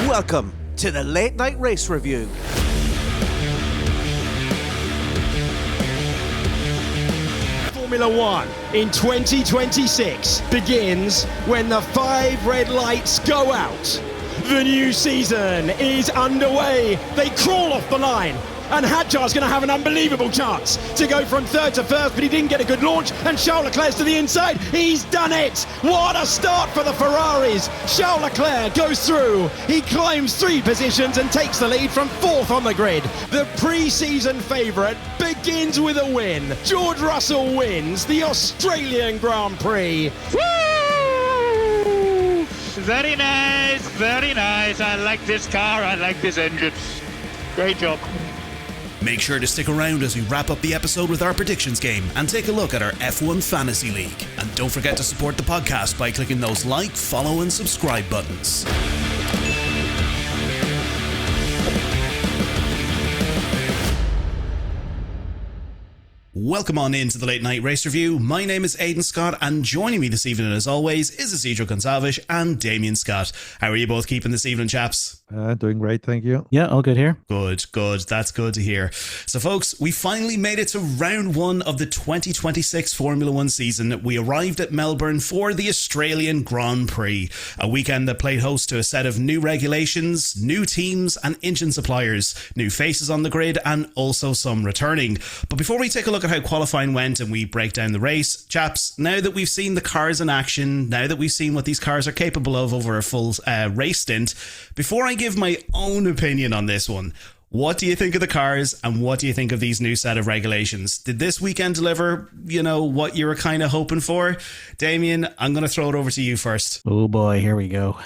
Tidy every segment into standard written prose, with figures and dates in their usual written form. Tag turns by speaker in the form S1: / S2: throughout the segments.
S1: Welcome to the Late Night Race Review.
S2: Formula One in 2026 begins when the 5 red lights go out. The new season is underway. They crawl off the line. And Hadjar's going to have an unbelievable chance to go from third to first, but he didn't get a good launch. And Charles Leclerc's to the inside. He's done it. What a start for the Ferraris. Charles Leclerc goes through. He climbs 3 positions and takes the lead from 4th on the grid. The pre-season favourite begins with a win. George Russell wins the Australian Grand Prix.
S3: Woo! Very nice, very nice. I like this car. I like this engine. Great job.
S4: Make sure to stick around as we wrap up the episode with our predictions game and take a look at our F1 Fantasy League. And don't forget to support the podcast by clicking those like, follow and subscribe buttons. Welcome on into the Late Night Race Review. My name is Aidan Scott, and joining me this evening as always is Isidro Gonçalves and Damien Scott. How are you both keeping this evening, chaps?
S5: Doing great, thank you.
S6: Yeah, all good here.
S4: Good. That's good to hear. So folks, we finally made it to round 1 of the 2026 Formula 1 season. We arrived at Melbourne for the Australian Grand Prix, a weekend that played host to a set of new regulations, new teams and engine suppliers, new faces on the grid and also some returning. But before we take a look at how qualifying went and we break down the race, chaps, now that we've seen the cars in action, now that we've seen what these cars are capable of over a full race stint, before I give my own opinion on this one, what do you think of the cars and what do you think of these new set of regulations? Did this weekend deliver, what you were kind of hoping for? Damien, I'm going to throw it over to you first.
S6: Oh boy, here we go.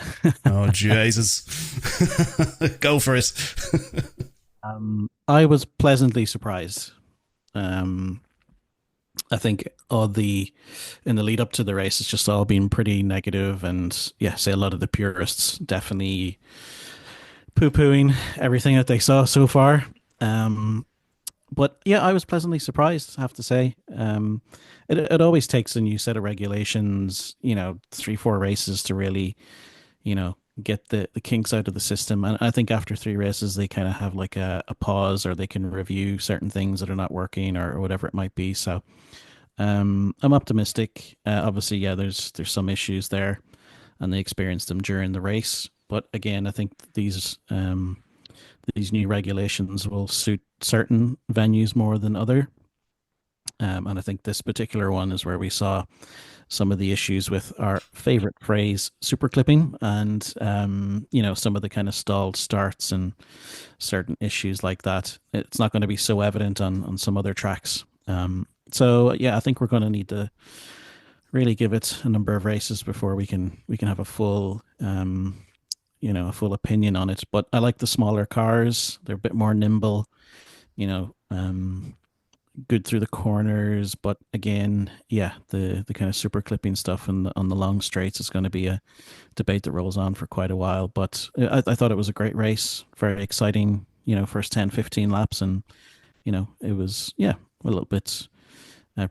S4: Oh, Jesus. Go for it.
S6: I was pleasantly surprised. I think in the lead up to the race, it's just all been pretty negative, and yeah, say a lot of the purists definitely poo-pooing everything that they saw so far. But yeah, I was pleasantly surprised, I have to say. It always takes a new set of regulations, 3-4 races to really, get the kinks out of the system. And I think after 3 races, they kind of have like a pause, or they can review certain things that are not working or whatever it might be. So I'm optimistic. Obviously, yeah, there's some issues there, and they experienced them during the race. But again, I think these new regulations will suit certain venues more than other. And I think this particular one is where we saw some of the issues with our favorite phrase, super clipping, and, some of the kind of stalled starts and certain issues like that. It's not going to be so evident on some other tracks. So yeah, I think we're going to need to really give it a number of races before we can have a full, a full opinion on it. But I like the smaller cars. They're a bit more nimble, good through the corners. But again, yeah, the kind of super clipping stuff on the long straights is going to be a debate that rolls on for quite a while. But I thought it was a great race, very exciting, first 10, 15 laps. And, it was, yeah, a little bit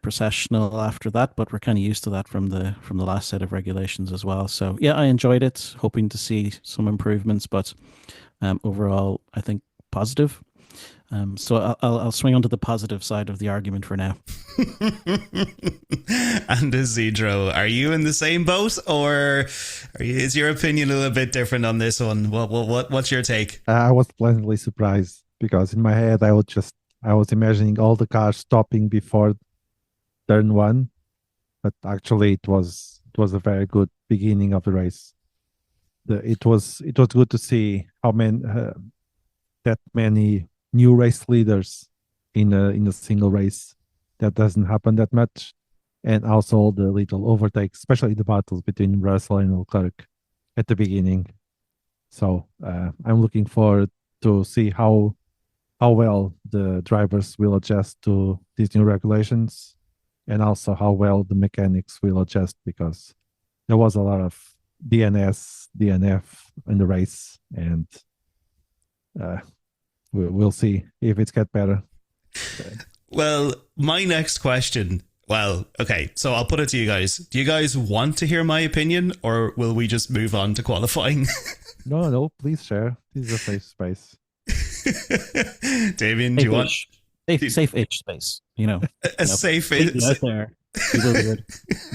S6: processional after that, but we're kind of used to that from the last set of regulations as well. So yeah, I enjoyed it, hoping to see some improvements, but overall I think positive. So I'll swing onto the positive side of the argument for now.
S4: And Isidro, are you in the same boat, or is your opinion a little bit different on this one? What's your take?
S5: I was pleasantly surprised because in my head I was imagining all the cars stopping before turn 1, but actually it was a very good beginning of the race. It was good to see how that many new race leaders in a single race. That doesn't happen that much, and also the little overtakes, especially the battles between Russell and Leclerc at the beginning. So I'm looking forward to see how well the drivers will adjust to these new regulations, and also how well the mechanics will adjust, because there was a lot of DNF in the race, and we'll see if it's get better.
S4: Well, my next question Well, okay, so I'll put it to you guys. Do you guys want to hear my opinion, or will we just move on to qualifying?
S5: No, please share. This is a safe space.
S4: Damien, do you want
S6: safe-ish space?
S4: a safe
S6: out there? People do it.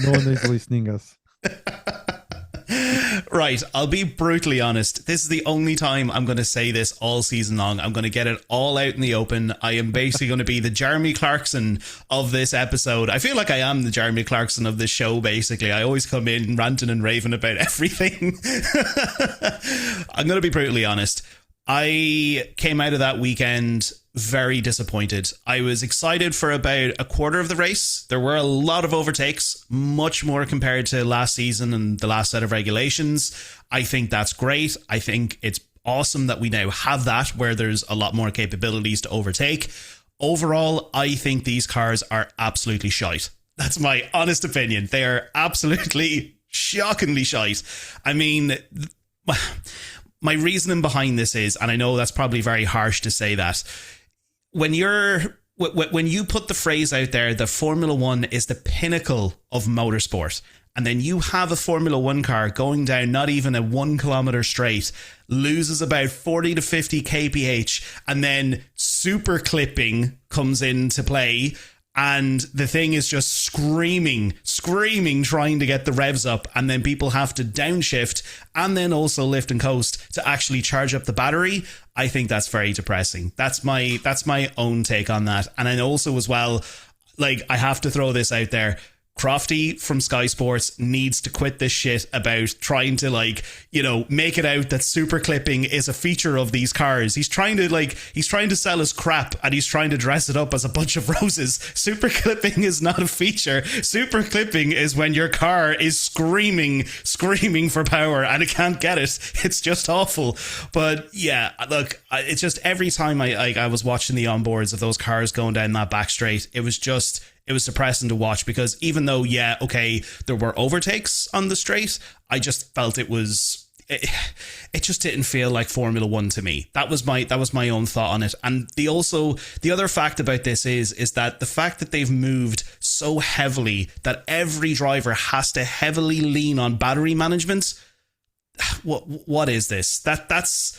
S5: No one is listening us.
S4: Right, I'll be brutally honest. This is the only time I'm going to say this all season long. I'm going to get it all out in the open. I am basically going to be the Jeremy Clarkson of this episode. I feel like I am the Jeremy Clarkson of this show, basically. I always come in ranting and raving about everything. I'm going to be brutally honest. I came out of that weekend very disappointed. I was excited for about a quarter of the race. There were a lot of overtakes, much more compared to last season and the last set of regulations. I think that's great. I think it's awesome that we now have that, where there's a lot more capabilities to overtake. Overall, I think these cars are absolutely shite. That's my honest opinion. They are absolutely shockingly shite. I mean, my reasoning behind this is, and I know that's probably very harsh to say that, when you put the phrase out there that Formula One is the pinnacle of motorsport, and then you have a Formula One car going down not even a 1 kilometer straight, loses about 40 to 50 kph, and then super clipping comes into play, and the thing is just screaming, trying to get the revs up, and then people have to downshift and then also lift and coast to actually charge up the battery. I think that's very depressing. That's my own take on that. And then also as well, like, I have to throw this out there. Crofty from Sky Sports needs to quit this shit about trying to, like, make it out that super clipping is a feature of these cars. He's trying to sell us crap, and he's trying to dress it up as a bunch of roses. Super clipping is not a feature. Super clipping is when your car is screaming for power and it can't get it. It's just awful. But yeah, look, it's just every time I was watching the onboards of those cars going down that back straight, it was depressing to watch, because even though, yeah, okay, there were overtakes on the straight, I just felt it just didn't feel like Formula One to me. That was my own thought on it. And the other fact about this is that the fact that they've moved so heavily that every driver has to heavily lean on battery management. What is this? That's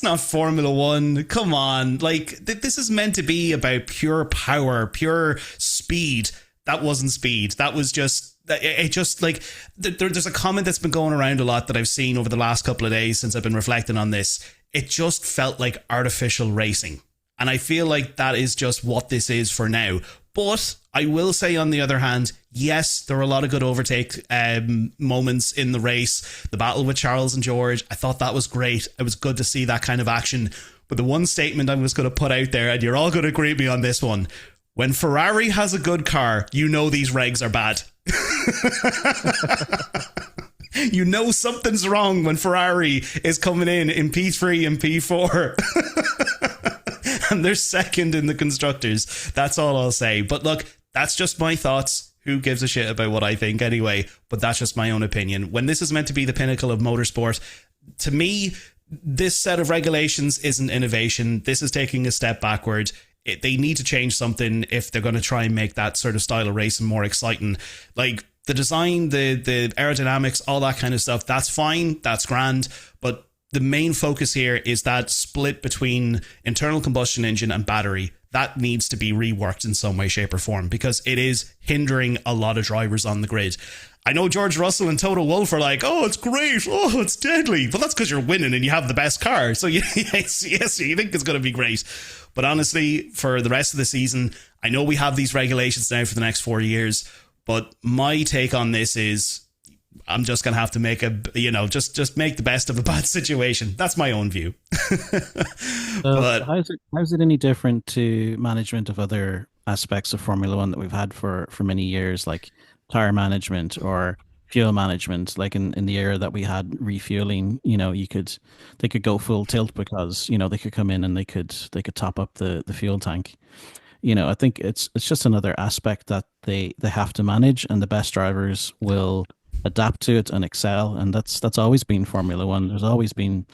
S4: not Formula One. Come on. Like, this is meant to be about pure power, pure speed. That wasn't speed. That was just, it just, like, there's a comment that's been going around a lot that I've seen over the last couple of days since I've been reflecting on this. It just felt like artificial racing. And I feel like that is just what this is for now. But I will say, on the other hand, yes, there were a lot of good overtake moments in the race. The battle with Charles and George, I thought that was great. It was good to see that kind of action. But the one statement I was going to put out there, and you're all going to agree with me on this one: when Ferrari has a good car, you know these regs are bad. You know something's wrong when Ferrari is coming in P3 and P4. And they're second in the constructors. That's all I'll say. But look, that's just my thoughts. Who gives a shit about what I think anyway? But that's just my own opinion. When this is meant to be the pinnacle of motorsport, to me, this set of regulations isn't innovation. This is taking a step backward. They need to change something if they're going to try and make that sort of style of racing more exciting. Like, the design, the aerodynamics, all that kind of stuff, that's fine. That's grand. But the main focus here is that split between internal combustion engine and battery. That needs to be reworked in some way, shape or form, because it is hindering a lot of drivers on the grid. I know George Russell and Toto Wolff are like, oh, it's great, oh, it's deadly. But that's because you're winning and you have the best car. So yes, you think it's going to be great. But honestly, for the rest of the season, I know we have these regulations now for the next 4 years. But my take on this is, I'm just going to have to make just make the best of a bad situation. That's my own view. But
S6: how's it any different to management of other aspects of Formula One that we've had for many years, like tire management or fuel management? Like in the era that we had refueling, they could go full tilt because, they could come in and they could top up the fuel tank. I think it's just another aspect that they have to manage, and the best drivers will adapt to it and excel. And that's always been Formula One. There's always been,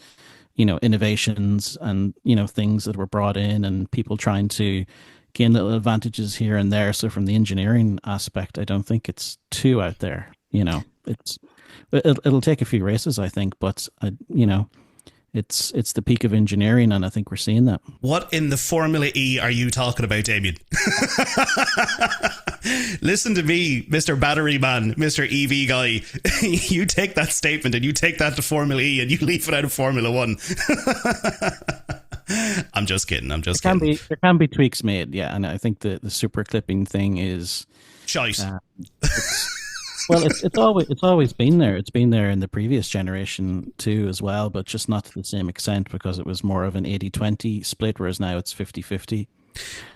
S6: innovations and, things that were brought in and people trying to, gain little advantages here and there. So from the engineering aspect, I don't think it's too out there. It'll take a few races, I think, but it's the peak of engineering, and I think we're seeing that.
S4: What in the Formula E are you talking about, Damien? Listen to me, Mr. Battery Man, Mr. EV guy. You take that statement and you take that to Formula E and you leave it out of Formula 1. I'm just kidding.
S6: There can be tweaks made, yeah, and I think the super clipping thing is
S4: shite.
S6: Well, it's always been there. It's been there in the previous generation too as well, but just not to the same extent because it was more of an 80-20 split, whereas now it's 50-50.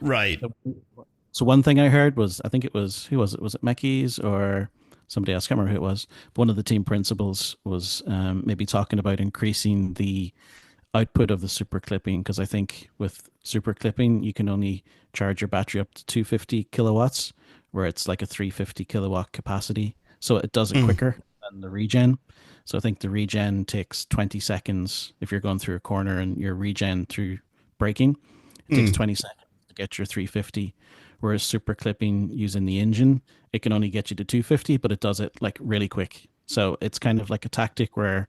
S4: Right.
S6: So one thing I heard was, I think it was, who was it? Was it Mekis or somebody else? I can't remember who it was. But one of the team principals was maybe talking about increasing the output of the super clipping, because I think with super clipping, you can only charge your battery up to 250 kilowatts, where it's like a 350 kilowatt capacity. So it does it quicker than the regen. So I think the regen takes 20 seconds if you're going through a corner, and your regen through braking, it takes 20 seconds to get your 350. Whereas super clipping using the engine, it can only get you to 250, but it does it like really quick. So it's kind of like a tactic where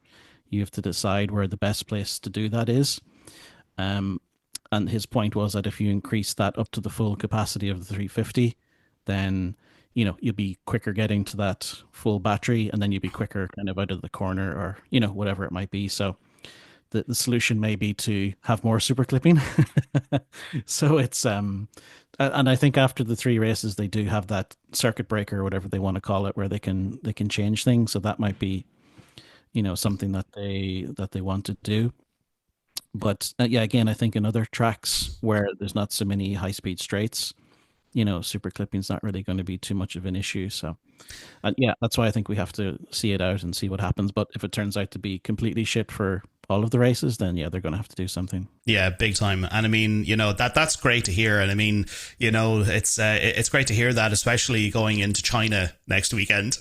S6: you have to decide where the best place to do that is. And his point was that if you increase that up to the full capacity of the 350, then you'll be quicker getting to that full battery, and then you'll be quicker kind of out of the corner, or whatever it might be. So the solution may be to have more super clipping. So it's and I think after the 3 races they do have that circuit breaker or whatever they want to call it, where they can change things. So that might be something that they want to do. But yeah, again, I think in other tracks where there's not so many high speed straights, super clipping is not really going to be too much of an issue. So, yeah, that's why I think we have to see it out and see what happens. But if it turns out to be completely shit for all of the races, then yeah, they're going to have to do something. Yeah,
S4: big time. And I mean, that's great to hear. And I mean, it's great to hear that, especially going into China next weekend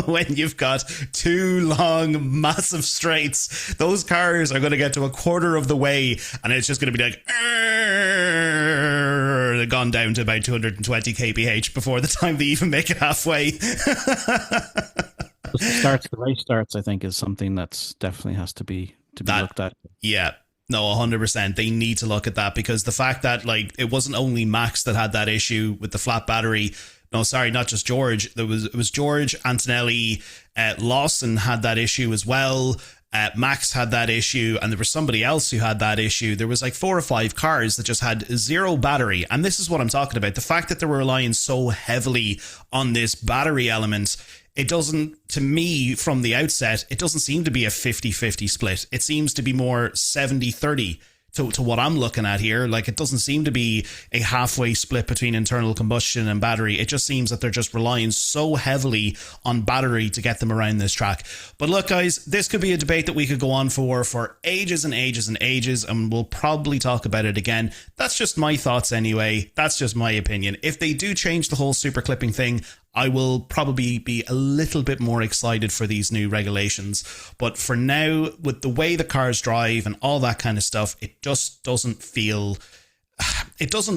S4: when you've got 2 long, massive straights. Those cars are going to get to a quarter of the way, and it's just going to be like, gone down to about 220 kph before the time they even make it halfway.
S6: The race starts, I think, is something that's definitely has to be looked at. Yeah.
S4: No, 100%. They need to look at that, because the fact that it wasn't only Max that had that issue with the flat battery. No, sorry, not just George. It was George, Antonelli, Lawson had that issue as well. Max had that issue, and there was somebody else who had that issue. There was 4 or 5 cars that just had 0 battery. And this is what I'm talking about. The fact that they were relying so heavily on this battery element, it doesn't, to me, from the outset, it doesn't seem to be a 50-50 split. It seems to be more 70-30 to what I'm looking at here. It doesn't seem to be a halfway split between internal combustion and battery. It just seems that they're just relying so heavily on battery to get them around this track. But look, guys, this could be a debate that we could go on for ages and ages and ages, and we'll probably talk about it again. That's just my thoughts anyway. That's just my opinion. If they do change the whole super clipping thing, I will probably be a little bit more excited for these new regulations. But for now, with the way the cars drive and all that kind of stuff, it just doesn't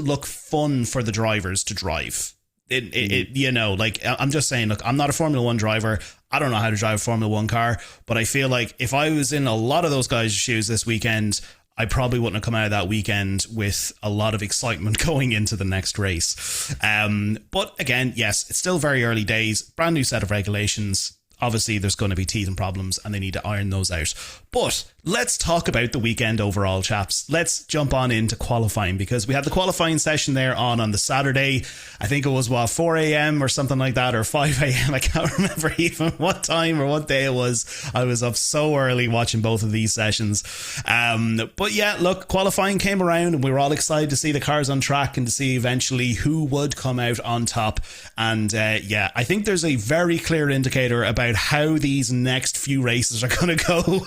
S4: look fun for the drivers to drive. I'm just saying, look, I'm not a Formula 1 driver. I don't know how to drive a Formula 1 car, but I feel like if I was in a lot of those guys' shoes this weekend, I probably wouldn't have come out of that weekend with a lot of excitement going into the next race. But again, yes, it's still very early days. Brand new set of regulations. Obviously, there's going to be teething problems and they need to iron those out. But let's talk about the weekend overall, chaps. Let's jump on into qualifying, because we had the qualifying session there on the Saturday. I think it was 4 a.m. or something like that, or 5 a.m. I can't remember even what time or what day it was. I was up so early watching both of these sessions. But yeah, look, qualifying came around and we were all excited to see the cars on track and to see eventually who would come out on top. And yeah, I think there's a very clear indicator about how these next few races are going to go.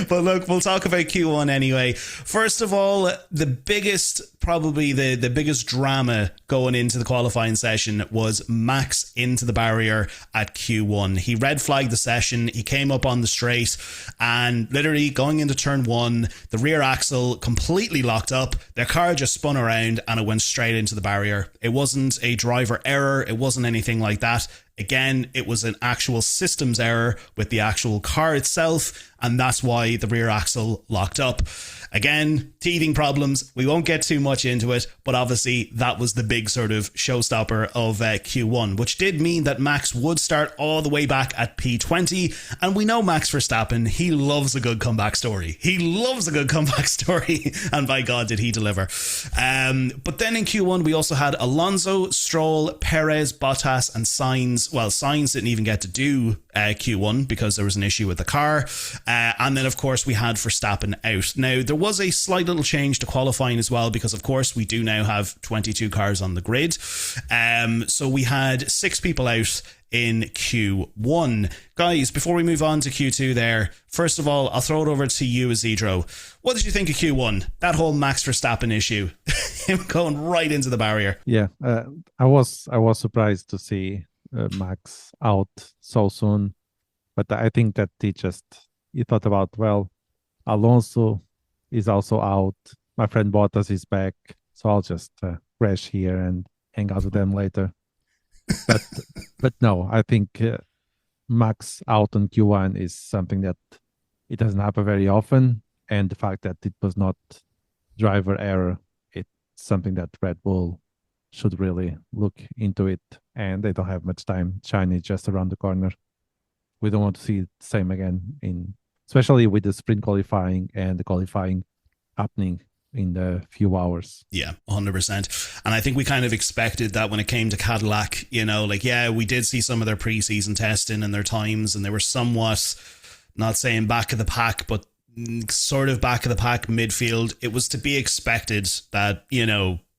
S4: But look, we'll talk about Q1 anyway. First of all, the biggest probably the biggest drama going into the qualifying session was Max into the barrier at Q1. He red flagged the session. He came up on the straight and literally going into turn 1, the rear axle completely locked up. Their car just spun around and it went straight into the barrier. It wasn't a driver error. It wasn't anything like that. Again, it was an actual systems error with the actual car itself, and that's why the rear axle locked up. Again, teething problems. We won't get too much into it, but obviously that was the big sort of showstopper of Q1, which did mean that Max would start all the way back at P20. And we know Max Verstappen, he loves a good comeback story. He loves a good comeback story. And by God, did he deliver. But then in Q1, we also had Alonso, Stroll, Perez, Bottas and Sainz. Well, Sainz didn't even get to do Q1 because there was an issue with the car. And then, of course, we had Verstappen out. Now, there was a slight little change to qualifying as well because, of course, we do now have 22 cars on the grid. So we had 6 people out in Q1. Guys, before we move on to Q2 there, first of all, I'll throw it over to you, Isidro. What did you think of Q1? That whole Max Verstappen issue, him going right into the barrier.
S5: Yeah, I was surprised to see Max out so soon, but I think that he thought about, well, Alonso is also out. My friend Bottas is back, so I'll just crash here and hang out with them later. But no, I think Max out on Q1 is something that it doesn't happen very often, and the fact that it was not driver error, it's something that Red Bull should really look into it, and they don't have much time. China is just around the corner. We don't want to see the same again, especially with the sprint qualifying and the qualifying happening in the few hours.
S4: Yeah, 100%. And I think we kind of expected that when it came to Cadillac, we did see some of their preseason testing and their times, and they were somewhat, not saying back of the pack, but sort of back of the pack midfield. It was to be expected that,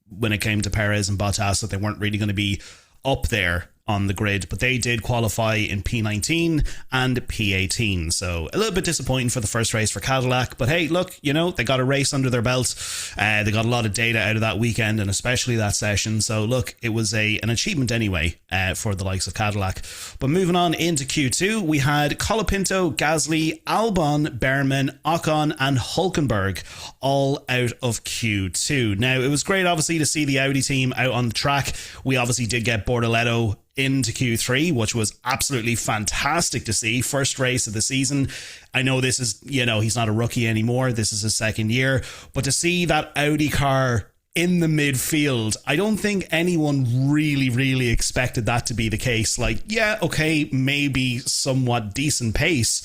S4: when it came to Perez and Bottas, that they weren't really going to be up there on the grid, but they did qualify in P19 and P18. So a little bit disappointing for the first race for Cadillac, but hey, look, they got a race under their belt. They got a lot of data out of that weekend and especially that session. So look, it was an achievement anyway for the likes of Cadillac. But moving on into Q2, we had Colapinto, Gasly, Albon, Behrman, Ocon and Hulkenberg all out of Q2. Now, it was great obviously to see the Audi team out on the track. We obviously did get Bortoleto into Q3, which was absolutely fantastic to see. First race of the season. I know this is, he's not a rookie anymore. This is his second year. But to see that Audi car in the midfield, I don't think anyone really expected that to be the case. Like, yeah, okay, maybe somewhat decent pace,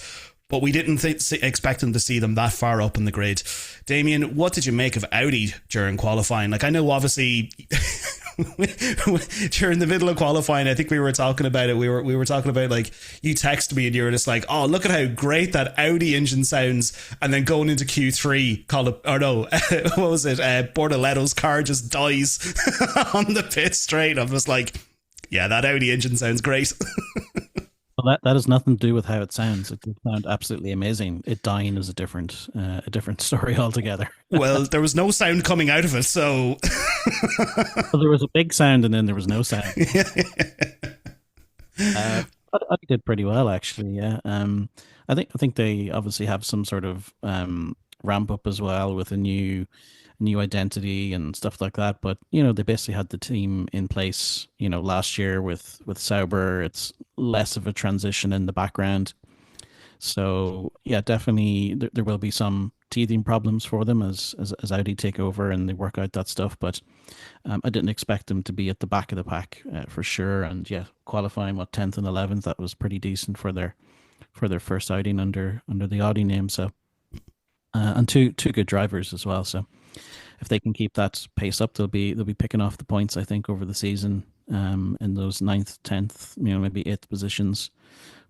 S4: but we didn't expect them to see them that far up in the grid. Damien, what did you make of Audi during qualifying? Like, I know obviously during the middle of qualifying, I think we were talking about it. We were talking about, like, you text me and you were just like, oh, look at how great that Audi engine sounds. And then going into Q3, what was it? Bortoleto's car just dies on the pit straight. I'm just like, yeah, that Audi engine sounds great.
S6: Well, that has nothing to do with how it sounds. It could sound absolutely amazing. It dying is a different story altogether.
S4: Well, there was no sound coming out of it, so
S6: well, there was a big sound and then there was no sound. I did pretty well, actually. Yeah, I think they obviously have some sort of ramp up as well with a new identity and stuff like that. But they basically had the team in place. Last year with Sauber, it's less of a transition in the background. So yeah, definitely there will be some teething problems for them as Audi take over and they work out that stuff. But I didn't expect them to be at the back of the pack for sure. And yeah, qualifying 10th and 11th, that was pretty decent for their first outing under the Audi name. So and two good drivers as well. So if they can keep that pace up, they'll be picking off the points, I think, over the season in those 9th, 10th, maybe 8th positions.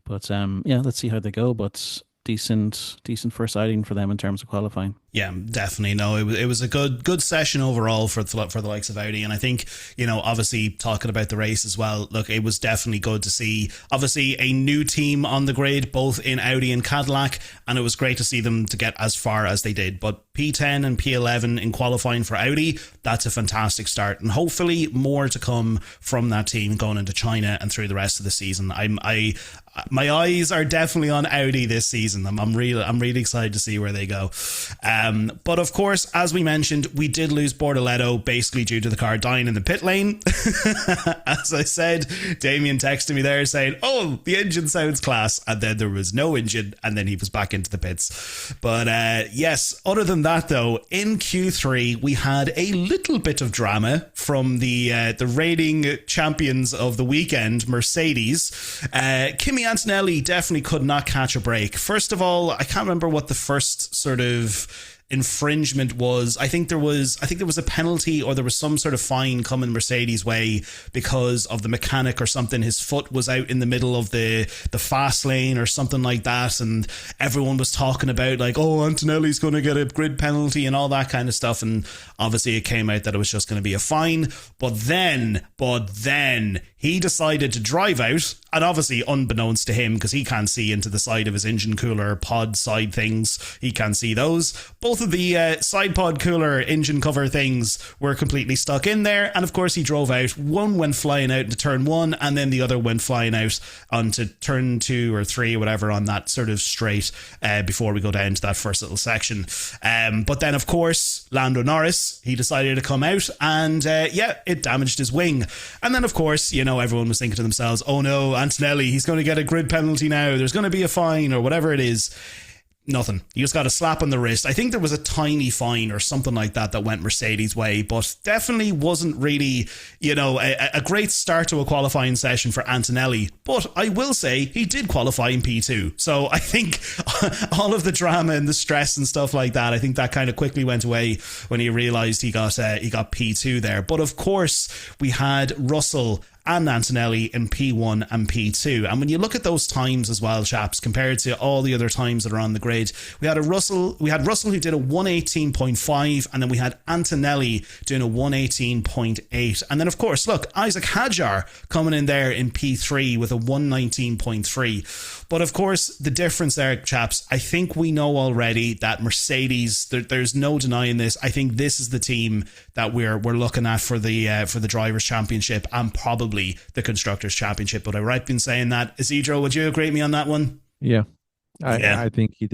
S6: But yeah, let's see how they go. But decent first outing for them in terms of qualifying.
S4: Yeah, definitely. No, it was a good session overall for the likes of Audi. And I think, obviously talking about the race as well, look, it was definitely good to see, obviously, a new team on the grid, both in Audi and Cadillac. And it was great to see them to get as far as they did. But P10 and P11 in qualifying for Audi, that's a fantastic start. And hopefully more to come from that team going into China and through the rest of the season. My eyes are definitely on Audi this season. I'm really excited to see where they go. But of course, as we mentioned, we did lose Bortoleto basically due to the car dying in the pit lane. As I said, Damien texted me there saying, "Oh, the engine sounds class," and then there was no engine, and then he was back into the pits. But yes, other than that though, in Q3 we had a little bit of drama from the reigning champions of the weekend, Mercedes. Kimi Antonelli definitely could not catch a break. First of all, I can't remember what the first sort of infringement was. I think there was a penalty, or there was some sort of fine coming Mercedes' way because of the mechanic or something. His foot was out in the middle of the fast lane or something like that, and everyone was talking about like, oh, Antonelli's going to get a grid penalty and all that kind of stuff. And obviously it came out that it was just going to be a fine. But then he decided to drive out, and obviously unbeknownst to him, because he can't see into the side of his engine cooler pod side things, he can't see those. Both of the side pod cooler engine cover things were completely stuck in there, and of course he drove out. One went flying out into turn 1, and then the other went flying out onto turn 2 or 3 or whatever on that sort of straight before we go down to that first little section. But then of course Lando Norris, he decided to come out, and it damaged his wing. And then of course, everyone was thinking to themselves, oh no, Antonelli, he's going to get a grid penalty now, there's going to be a fine or whatever it is. Nothing. You just got a slap on the wrist. I think there was a tiny fine or something like that went Mercedes' way, but definitely wasn't really, a great start to a qualifying session for Antonelli. But I will say he did qualify in P2. So I think all of the drama and the stress and stuff like that, I think that kind of quickly went away when he realised he got P2 there. But of course, we had Russell and Antonelli in P1 and P2. And when you look at those times as well, chaps, compared to all the other times that are on the grid, we had Russell who did a 118.5, and then we had Antonelli doing a 118.8. And then of course, look, Isaac Hadjar coming in there in P3 with a 119.3. But of course, the difference there, chaps, I think we know already that Mercedes, there's no denying this. I think this is the team that we're looking at for the Drivers' Championship and probably the Constructors' Championship. But I right in saying that. Isidro, would you agree with me on that one?
S5: Yeah. I think he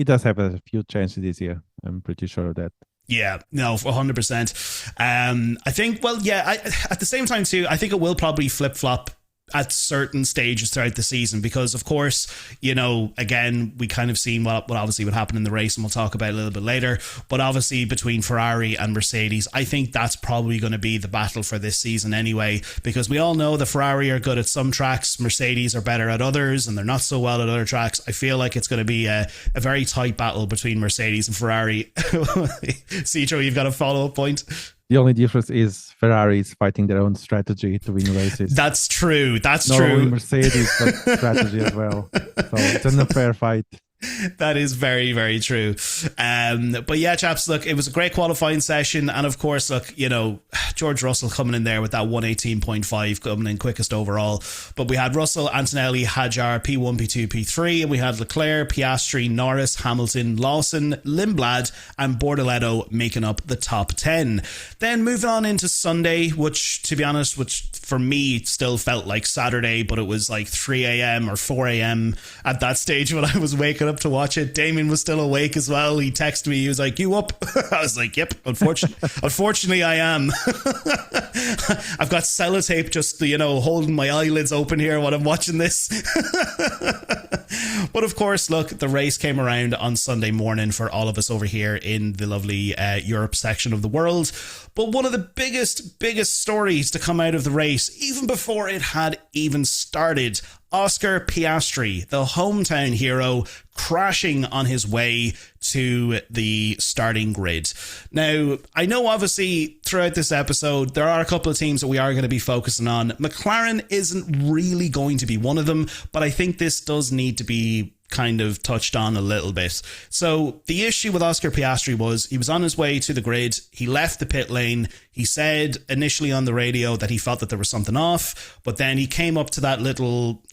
S5: does have a few chances this year. I'm pretty sure of that.
S4: Yeah, no, 100%. I think, at the same time too, I think it will probably flip-flop at certain stages throughout the season, because of course, again, we kind of seen what obviously would happen in the race, and we'll talk about it a little bit later. But obviously between Ferrari and Mercedes, I think that's probably going to be the battle for this season anyway, because we all know the Ferrari are good at some tracks, Mercedes are better at others, and they're not so well at other tracks. I feel like it's going to be a very tight battle between Mercedes and Ferrari. Citro, you've got a follow-up point?
S5: The only difference is Ferrari is fighting their own strategy to win races.
S4: That's true. That's
S5: Not
S4: true.
S5: only Mercedes, but strategy as well. So it's an unfair fight.
S4: That is very, very true. But yeah, chaps, look, it was a great qualifying session. And of course, look, George Russell coming in there with that 118.5 coming in quickest overall. But we had Russell, Antonelli, Hadjar, P1, P2, P3. And we had Leclerc, Piastri, Norris, Hamilton, Lawson, Lindblad and Bortoleto making up the top 10. Then moving on into Sunday, which to be honest, for me still felt like Saturday, but it was like 3 a.m. or 4 a.m. at that stage when I was waking up to watch it. Damien was still awake as well. He texted me, he was like, "You up?" I was like, "Yep, unfortunately I am." I've got sellotape just holding my eyelids open here while I'm watching this. But of course, look, the race came around on Sunday morning for all of us over here in the lovely Europe section of the world. But one of the biggest stories to come out of the race, even before it had even started, Oscar Piastri, the hometown hero, crashing on his way to the starting grid. Now, I know obviously throughout this episode, there are a couple of teams that we are going to be focusing on. McLaren isn't really going to be one of them, but I think this does need to be kind of touched on a little bit. So the issue with Oscar Piastri was he was on his way to the grid. He left the pit lane. He said initially on the radio that he felt that there was something off, but then he came up to that little,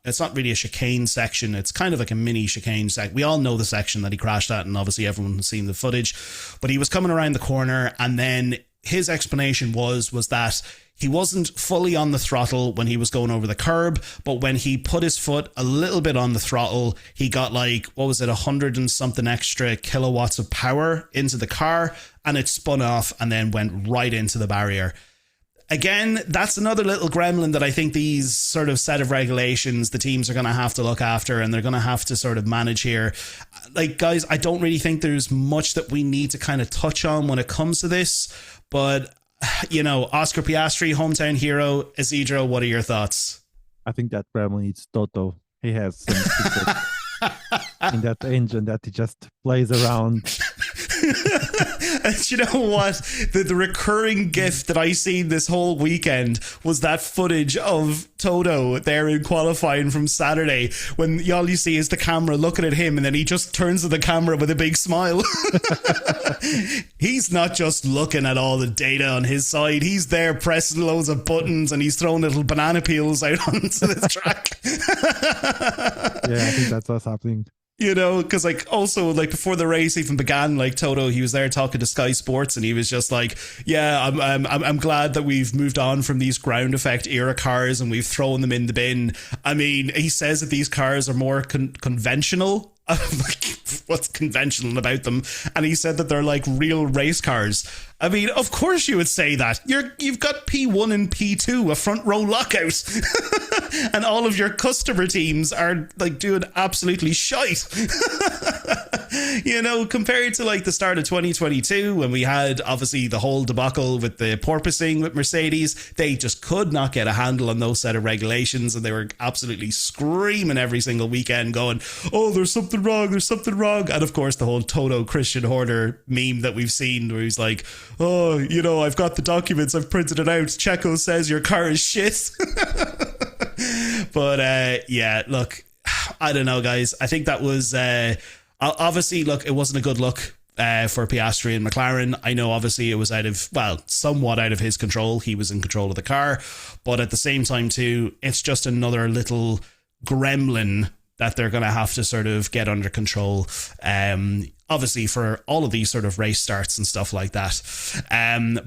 S4: it's not really a chicane section. It's kind of like a mini chicane section. We all know the section that he crashed at, and obviously everyone has seen the footage, but he was coming around the corner, and then his explanation was that he wasn't fully on the throttle when he was going over the curb, but when he put his foot a little bit on the throttle, he got 100 and something extra kilowatts of power into the car, and it spun off and then went right into the barrier. Again, that's another little gremlin that I think these sort of set of regulations the teams are going to have to look after, and they're going to have to sort of manage here. Guys, I don't really think there's much that we need to kind of touch on when it comes to this, but Oscar Piastri, hometown hero. Isidro, what are your thoughts?
S5: I think that gremlin needs Toto. He has some secret in that engine that he just plays around.
S4: And you know what? The recurring gif that I seen this whole weekend was that footage of Toto there in qualifying from Saturday, when all you see is the camera looking at him, and then he just turns to the camera with a big smile. He's not just looking at all the data on his side. He's there pressing loads of buttons, and he's throwing little banana peels out onto the track.
S5: Yeah, I think that's what's happening.
S4: Because also before the race even began, Toto, he was there talking to Sky Sports, and he was just like, yeah, I'm glad that we've moved on from these ground effect era cars and we've thrown them in the bin. I mean, he says that these cars are more conventional. I'm like, what's conventional about them? And he said that they're like real race cars. I mean, of course you would say that. You've got P1 and P2, a front row lockout. And all of your customer teams are doing absolutely shite. Compared to the start of 2022, when we had obviously the whole debacle with the porpoising with Mercedes, they just could not get a handle on those set of regulations, and they were absolutely screaming every single weekend going, oh, there's something wrong, and of course the whole Toto Christian Horner meme that we've seen, where he's like, oh, I've got the documents, I've printed it out, Checo says your car is shit. But yeah, look, I don't know, guys. I think that was obviously, look, it wasn't a good look for Piastri and McLaren. I know obviously it was somewhat out of his control. He was in control of the car, but at the same time too, it's just another little gremlin that they're going to have to sort of get under control. Obviously for all of these sort of race starts and stuff like that.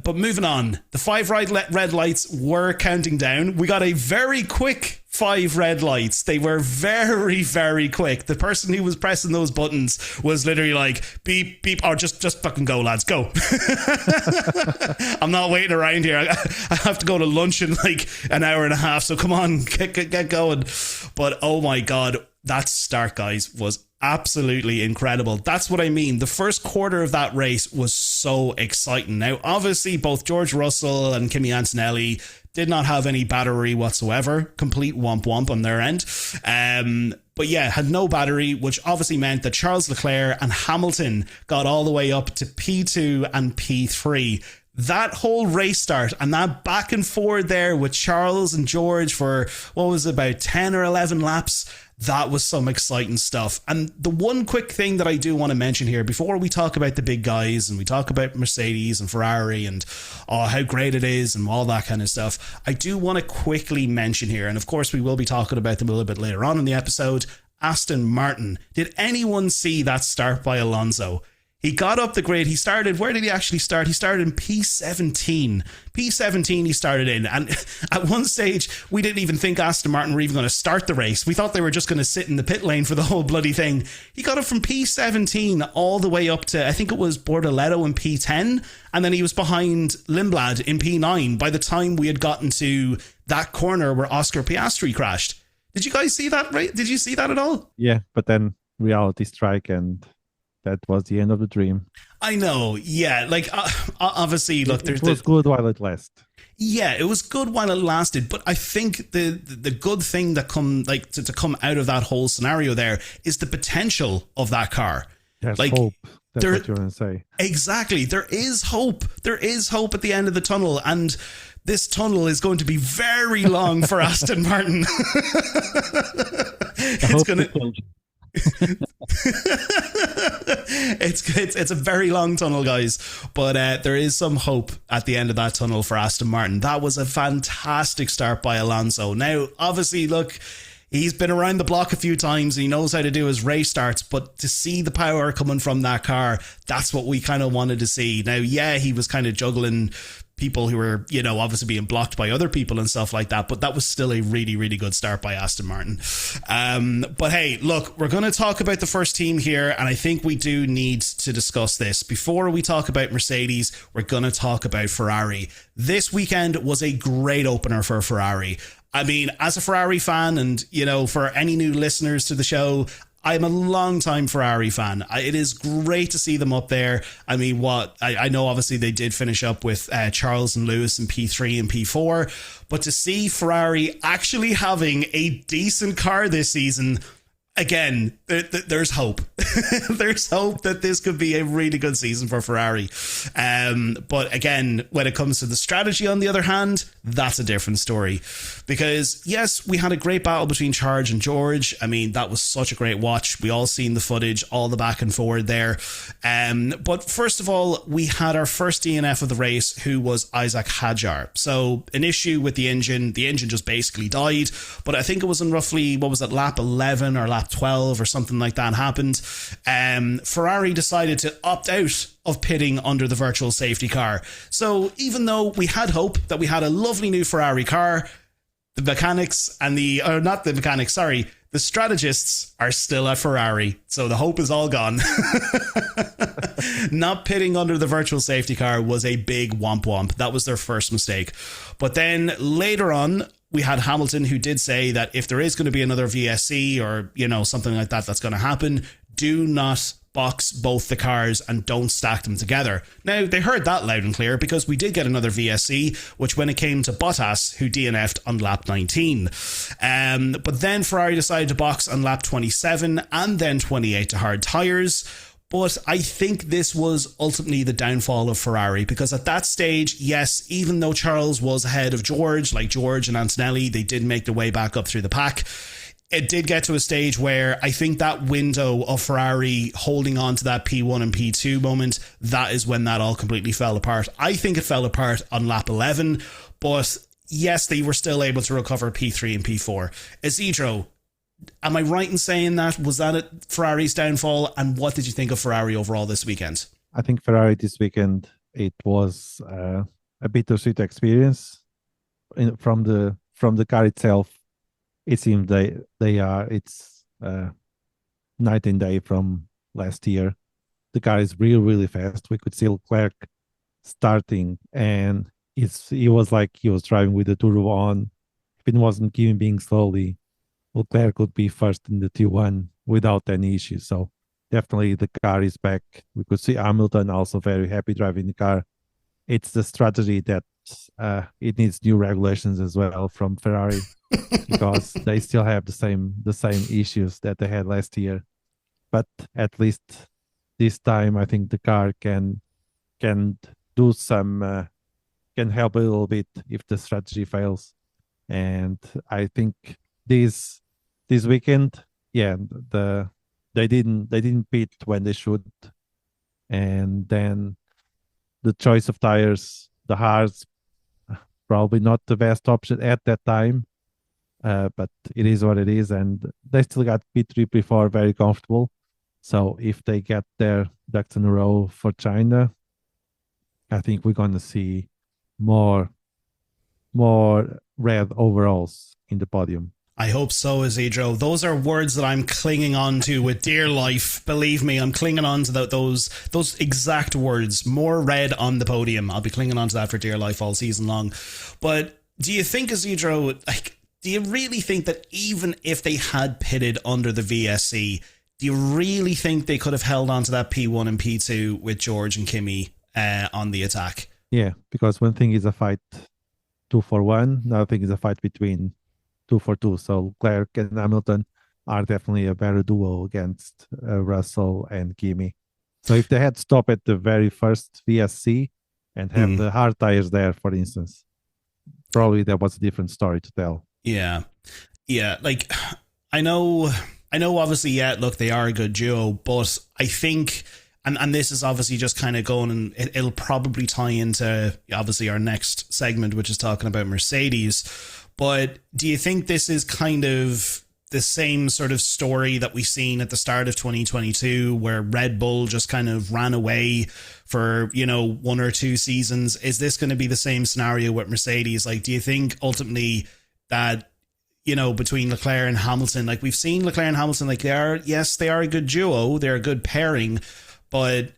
S4: But moving on, the 5 red lights were counting down. We got a very quick 5 red lights. They were very, very quick. The person who was pressing those buttons was literally like, beep, beep, or just fucking go, lads, go. I'm not waiting around here. I have to go to lunch in an hour and a half, so come on, get going. But oh my God, that start, guys, was absolutely incredible. That's what I mean. The first quarter of that race was so exciting. Now, obviously, both George Russell and Kimi Antonelli did not have any battery whatsoever. Complete womp on their end. But yeah, had no battery, which obviously meant that Charles Leclerc and Hamilton got all the way up to P2 and P3. That whole race start and that back and forth there with Charles and George for, what was it, about 10 or 11 laps, that was some exciting stuff. And the one quick thing that I do want to mention here, before we talk about the big guys and we talk about Mercedes and Ferrari and how great it is and all that kind of stuff, I do want to quickly mention here, and of course we will be talking about them a little bit later on in the episode, Aston Martin. Did anyone see that start by Alonso? He got up the grid. He started, where did he actually start? He started in P17. P17 he started in. And at one stage, we didn't even think Aston Martin were even going to start the race. We thought they were just going to sit in the pit lane for the whole bloody thing. He got it from P17 all the way up to, I think it was Bortoletto in P10. And then he was behind Lindblad in P9 by the time we had gotten to that corner where Oscar Piastri crashed. Did you guys see that, right? Did you see that at all?
S5: Yeah, but then reality strike and that was the end of the dream.
S4: I know, yeah. Obviously, look,
S5: it was good while it lasted.
S4: Yeah, it was good while it lasted, but I think the good thing that to come out of that whole scenario there is the potential of that car.
S5: There's hope. That's what you're going to say. Exactly.
S4: There is hope. There is hope at the end of the tunnel, and this tunnel is going to be very long for Aston Martin. It's going to. It's a very long tunnel, guys, but there is some hope at the end of that tunnel for Aston Martin. That was a fantastic start by Alonso. Now, obviously, look, he's been around the block a few times and he knows how to do his race starts, but to see the power coming from that car, that's what we kind of wanted to see. Now, yeah, he was kind of juggling people who were, you know, obviously being blocked by other people and stuff like that, but that was still a really, really good start by Aston Martin. But hey, look, we're going to talk about the first team here, and I think we do need to discuss this. Before we talk about Mercedes, we're going to talk about Ferrari. This weekend was a great opener for Ferrari. I mean, as a Ferrari fan, and, you know, for any new listeners to the show, I'm a long-time Ferrari fan. It is great to see them up there. I mean, I know obviously they did finish up with Charles and Lewis in P3 and P4, but to see Ferrari actually having a decent car this season, again, there's hope. There's hope that this could be a really good season for Ferrari. But again, when it comes to the strategy, on the other hand, that's a different story. Because yes, we had a great battle between Charles and George. I mean, that was such a great watch. We all seen the footage, all the back and forward there. But first of all, we had our first DNF of the race, who was Isaac Hadjar. So an issue with the engine just basically died. But I think it was in roughly, lap 11 or lap 12 or something like that happened. Ferrari decided to opt out of pitting under the virtual safety car. So even though we had hope that we had a lovely new Ferrari car, the mechanics and the strategists are still at Ferrari. So the hope is all gone. Not pitting under the virtual safety car was a big womp womp. That was their first mistake. But then later on, we had Hamilton, who did say that if there is going to be another VSC or, you know, something like that that's going to happen, do not box both the cars and don't stack them together. Now, they heard that loud and clear because we did get another VSC, which when it came to Bottas, who DNF'd on lap 19. But then Ferrari decided to box on lap 27 and then 28 to hard tyres. But I think this was ultimately the downfall of Ferrari, because at that stage, yes, even though Charles was ahead of George, like George and Antonelli, they did make their way back up through the pack. It did get to a stage where I think that window of Ferrari holding on to that P1 and P2 moment, that is when that all completely fell apart. I think it fell apart on lap 11, but yes, they were still able to recover P3 and P4. Isidro, am I right in saying that? Was that Ferrari's downfall? And what did you think of Ferrari overall this weekend?
S5: I think Ferrari this weekend, it was a bittersweet experience. From the car itself, it seems it's night and day from last year. The car is really, really fast. We could see Leclerc starting, and he was like he was driving with the turbo on. If it wasn't Kimi being slowly, Leclerc could be first in the T1 without any issues. So definitely the car is back. We could see Hamilton also very happy driving the car. It's the strategy that it needs new regulations as well from Ferrari, because they still have the same issues that they had last year. But at least this time, I think the car can do some can help a little bit if the strategy fails. And I think this weekend, yeah, they didn't pit when they should, and then the choice of tires, the hards, probably not the best option at that time, but it is what it is, and they still got P3, P4 very comfortable. So if they get their ducks in a row for China, I think we're going to see more red overalls in the podium.
S4: I hope so, Isidro. Those are words that I'm clinging on to with dear life. Believe me, I'm clinging on to those exact words. More red on the podium. I'll be clinging on to that for dear life all season long. But do you think, Isidro, do you really think that even if they had pitted under the VSC, do you really think they could have held on to that P1 and P2 with George and Kimi on the attack?
S5: Yeah, because one thing is a fight 2-for-1, another thing is a fight between 2-for-2. So Leclerc and Hamilton are definitely a better duo against Russell and Kimi. So if they had stopped at the very first VSC and have the hard tires there, for instance, probably that was a different story to tell.
S4: Yeah. Like, I know I know obviously, yeah, look, they are a good duo, but I think, and this is obviously just kind of going, and it'll probably tie into obviously our next segment, which is talking about Mercedes. But do you think this is kind of the same sort of story that we've seen at the start of 2022, where Red Bull just kind of ran away for, you know, 1 or 2 seasons? Is this going to be the same scenario with Mercedes? Like, do you think ultimately that, you know, between Leclerc and Hamilton, like we've seen Leclerc and Hamilton, like they are a good duo, they're a good pairing, but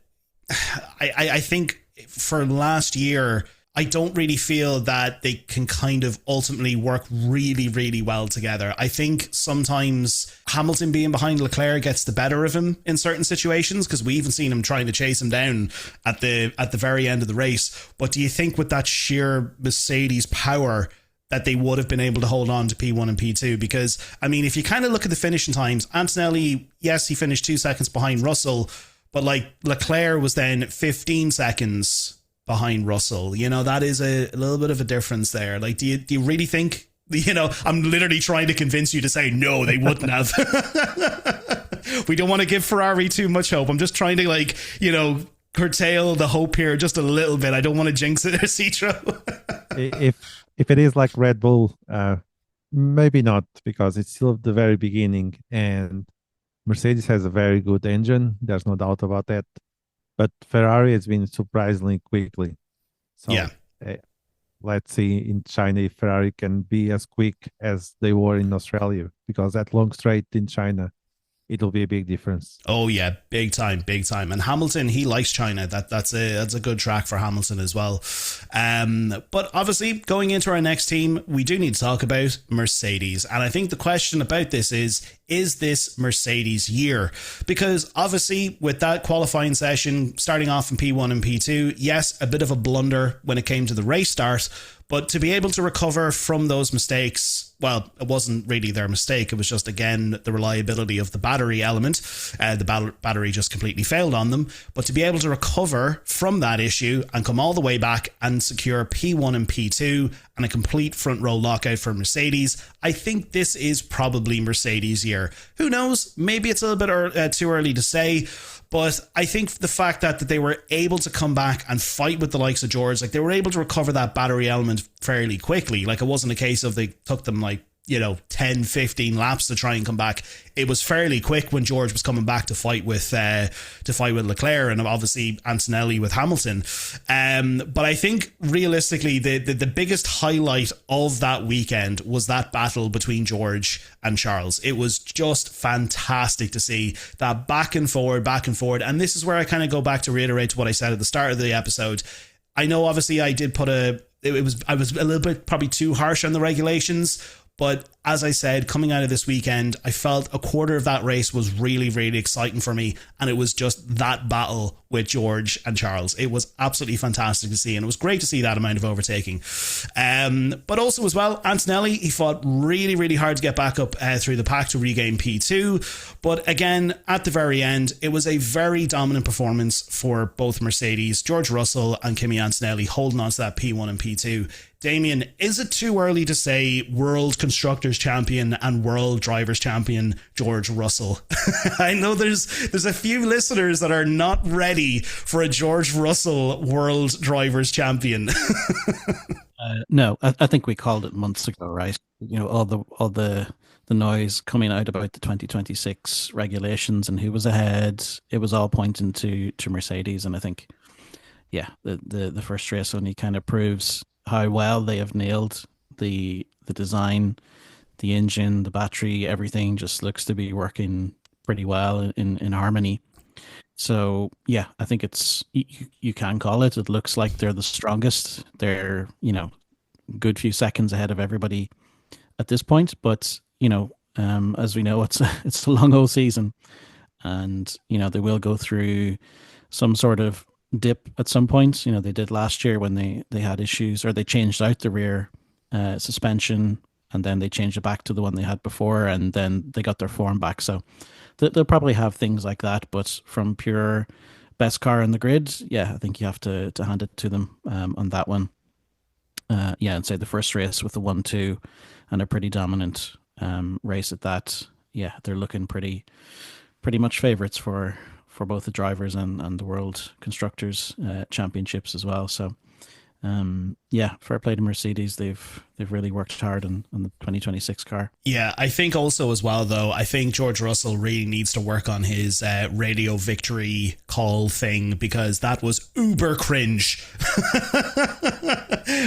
S4: I think for last year, I don't really feel that they can kind of ultimately work really, really well together. I think sometimes Hamilton being behind Leclerc gets the better of him in certain situations, because we even seen him trying to chase him down at the very end of the race. But do you think with that sheer Mercedes power that they would have been able to hold on to P1 and P2? Because, I mean, if you kind of look at the finishing times, Antonelli, yes, he finished 2 seconds behind Russell, but like Leclerc was then 15 seconds behind Russell. You know, that is a little bit of a difference there. Like, do you really think, you know, I'm literally trying to convince you to say no, they wouldn't have. We don't want to give Ferrari too much hope. I'm just trying to, like, you know, curtail the hope here just a little bit. I don't want to jinx it, Citro.
S5: If it is like Red Bull, maybe not, because it's still the very beginning, and Mercedes has a very good engine. There's no doubt about that. But Ferrari has been surprisingly quickly. So
S4: yeah.
S5: Let's see in China if Ferrari can be as quick as they were in Australia, because that long straight in China, it'll be a big difference.
S4: Oh yeah, big time. And Hamilton, he likes China. That's a good track for Hamilton as well. But obviously, going into our next team, we do need to talk about Mercedes. And I think the question about this is this Mercedes year? Because obviously, with that qualifying session starting off in P1 and P2, yes, a bit of a blunder when it came to the race start. But to be able to recover from those mistakes, well, it wasn't really their mistake. It was just, again, the reliability of the battery element. The battery just completely failed on them. But to be able to recover from that issue and come all the way back and secure P1 and P2 and a complete front row lockout for Mercedes, I think this is probably Mercedes' year. Who knows? Maybe it's a little bit too early to say. But I think the fact that they were able to come back and fight with the likes of George, like they were able to recover that battery element fairly quickly. Like, it wasn't a case of they took them like, you know, 10, 15 laps to try and come back. It was fairly quick when George was coming back to fight with Leclerc, and obviously Antonelli with Hamilton. But I think realistically, the biggest highlight of that weekend was that battle between George and Charles. It was just fantastic to see that back and forward. And this is where I kind of go back to reiterate to what I said at the start of the episode. I know obviously I did I was a little bit probably too harsh on the regulations. But as I said, coming out of this weekend, I felt a quarter of that race was really, really exciting for me. And it was just that battle with George and Charles. It was absolutely fantastic to see. And it was great to see that amount of overtaking. But also as well, Antonelli, he fought really, really hard to get back up through the pack to regain P2. But again, at the very end, it was a very dominant performance for both Mercedes, George Russell and Kimi Antonelli holding on to that P1 and P2. Damien, is it too early to say World Constructors Champion and World Drivers Champion George Russell? I know there's a few listeners that are not ready for a George Russell World Drivers Champion.
S6: No, I think we called it months ago, right? You know, all the noise coming out about the 2026 regulations and who was ahead, it was all pointing to Mercedes, and I think, yeah, the first race only kind of proves how well they have nailed the design, the engine, the battery, everything just looks to be working pretty well in harmony. So yeah, I think it's you can call it. It looks like they're the strongest. They're, you know, good few seconds ahead of everybody at this point. But you know, as we know, it's a long old season, and you know they will go through some sort of dip at some point. You know, they did last year when they had issues, or they changed out the rear suspension and then they changed it back to the one they had before, and then they got their form back. So they'll probably have things like that, but from pure best car in the grid, yeah, I think you have to hand it to them on that one. Yeah, and say the first race with the 1-2 and a pretty dominant race at that. yeah, they're looking pretty much favorites for both the drivers and the World Constructors Championships as well. So yeah, fair play to Mercedes. They've really worked hard on the 2026 car.
S4: Yeah, I think also as well, though, I think George Russell really needs to work on his radio victory call thing, because that was uber cringe.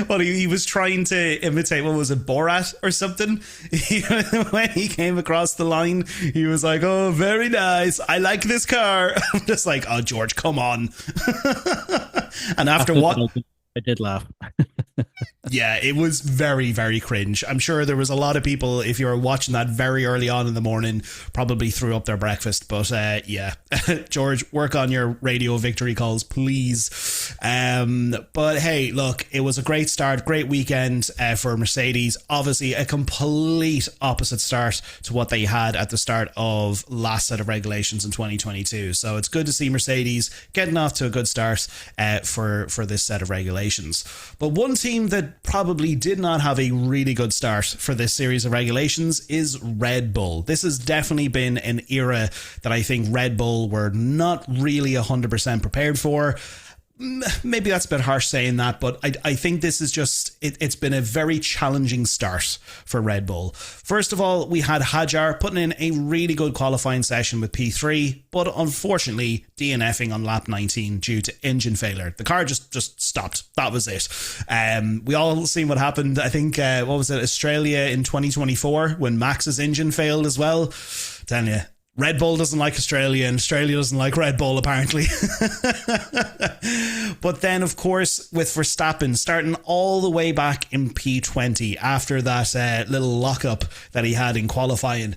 S4: Well, he was trying to imitate, what was it, Borat or something? When he came across the line, he was like, "Oh, very nice. I like this car." I'm just like, "Oh, George, come on." And after what...
S6: I did laugh.
S4: Yeah, it was very, very cringe. I'm sure there was a lot of people, if you were watching that very early on in the morning, probably threw up their breakfast. But yeah, George, work on your radio victory calls, please. But hey, look, it was a great start, great weekend for Mercedes. Obviously, a complete opposite start to what they had at the start of last set of regulations in 2022. So it's good to see Mercedes getting off to a good start for this set of regulations. But one team that probably did not have a really good start for this series of regulations is Red Bull. This has definitely been an era that I think Red Bull were not really 100% prepared for. Maybe that's a bit harsh saying that, but I think this is just, it's been a very challenging start for Red Bull. First of all, we had Hadjar putting in a really good qualifying session with P3, but unfortunately DNFing on lap 19 due to engine failure. The car just stopped. That was it. We all seen what happened. I think, what was it, Australia in 2024 when Max's engine failed as well. Telling you, Red Bull doesn't like Australia, and Australia doesn't like Red Bull, apparently. But then, of course, with Verstappen starting all the way back in P20 after that little lockup that he had in qualifying,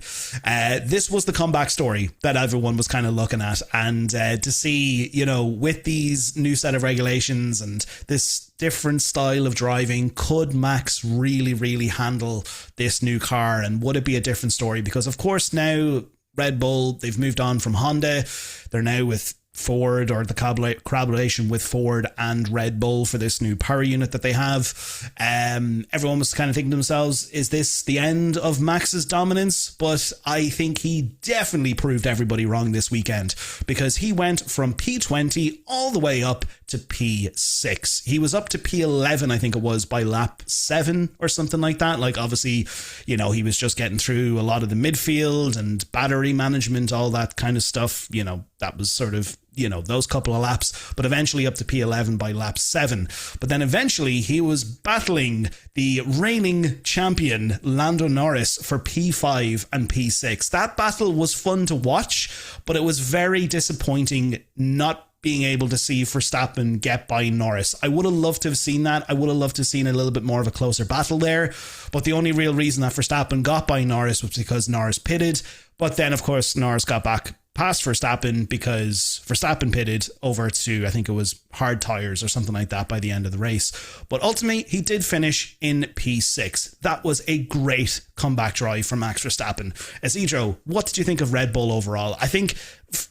S4: this was the comeback story that everyone was kind of looking at. And to see, you know, with these new set of regulations and this different style of driving, could Max really, really handle this new car? And would it be a different story? Because, of course, now Red Bull, they've moved on from Honda. They're now with Ford, or the collaboration with Ford and Red Bull for this new power unit that they have. Everyone was kind of thinking to themselves, is this the end of Max's dominance? But I think he definitely proved everybody wrong this weekend, because he went from P20 all the way up to P6. He was up to P11, I think it was, by lap 7 or something like that. Like, obviously, you know, he was just getting through a lot of the midfield and battery management, all that kind of stuff. You know, that was sort of, you know, those couple of laps, but eventually up to P11 by lap 7. But then eventually he was battling the reigning champion Lando Norris for P5 and P6. That battle was fun to watch, but it was very disappointing not being able to see Verstappen get by Norris. I would have loved to have seen that. I would have loved to have seen a little bit more of a closer battle there. But the only real reason that Verstappen got by Norris was because Norris pitted. But then, of course, Norris got back past Verstappen because Verstappen pitted over to, I think it was hard tyres or something like that by the end of the race. But ultimately, he did finish in P6. That was a great comeback drive from Max Verstappen. Isidro, what did you think of Red Bull overall? I think,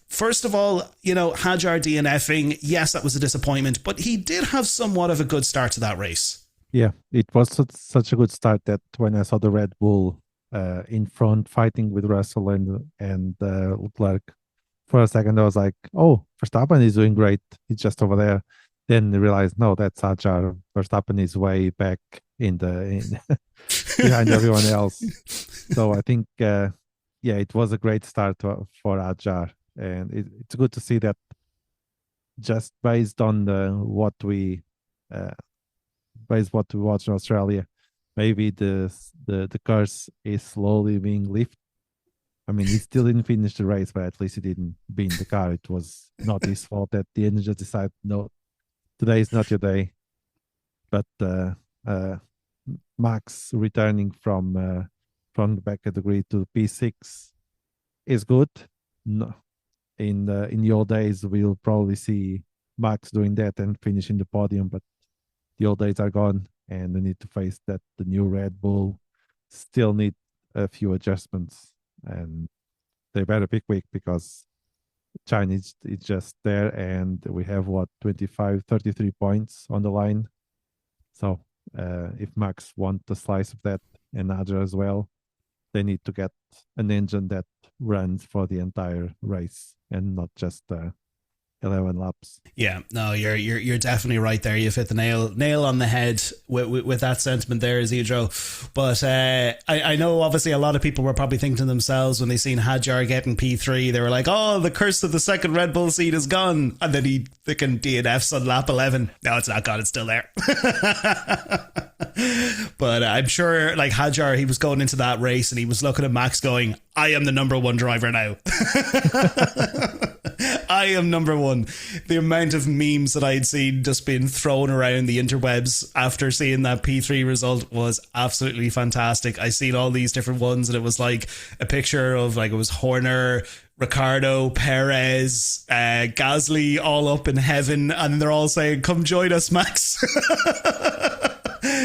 S4: first of all, you know, Hadjar DNFing, yes, that was a disappointment, but he did have somewhat of a good start to that race.
S5: Yeah, it was such a good start that when I saw the Red Bull in front fighting with Russell and Leclerc, for a second I was like, oh, Verstappen is doing great, he's just over there. Then I realized, no, that's Hadjar. Verstappen is way back in behind everyone else. So I think yeah, it was a great start for Hadjar, and it's good to see that, just based on what we watch in Australia, maybe the curse is slowly being lifted. I mean, he still didn't finish the race, but at least he didn't be in the car. It was not his fault that the engine just decided, no, today is not your day. But Max returning from the back category to P6 is good. No, in the old days, we'll probably see Max doing that and finishing the podium, but the old days are gone, and we need to face that. The new Red Bull still need a few adjustments, and they better be quick, because China is just there, and we have 33 points on the line. So if Max wants a slice of that, and Hadjar as well, they need to get an engine that runs for the entire race and not just 11 laps.
S4: Yeah, no, you're definitely right there. You've hit the nail on the head with that sentiment there, Isidro. But I know obviously a lot of people were probably thinking to themselves when they seen Hadjar getting P3, they were like, oh, the curse of the second Red Bull seat is gone. And then he freaking DNFs on lap 11. No, it's not gone, it's still there. But I'm sure like Hadjar, he was going into that race and he was looking at Max going, I am the number one driver now. I am number one. The amount of memes that I had seen just being thrown around the interwebs after seeing that P3 result was absolutely fantastic. I seen all these different ones and it was like a picture of like, it was Horner, Ricardo, Perez, Gasly all up in heaven, and they're all saying, come join us, Max.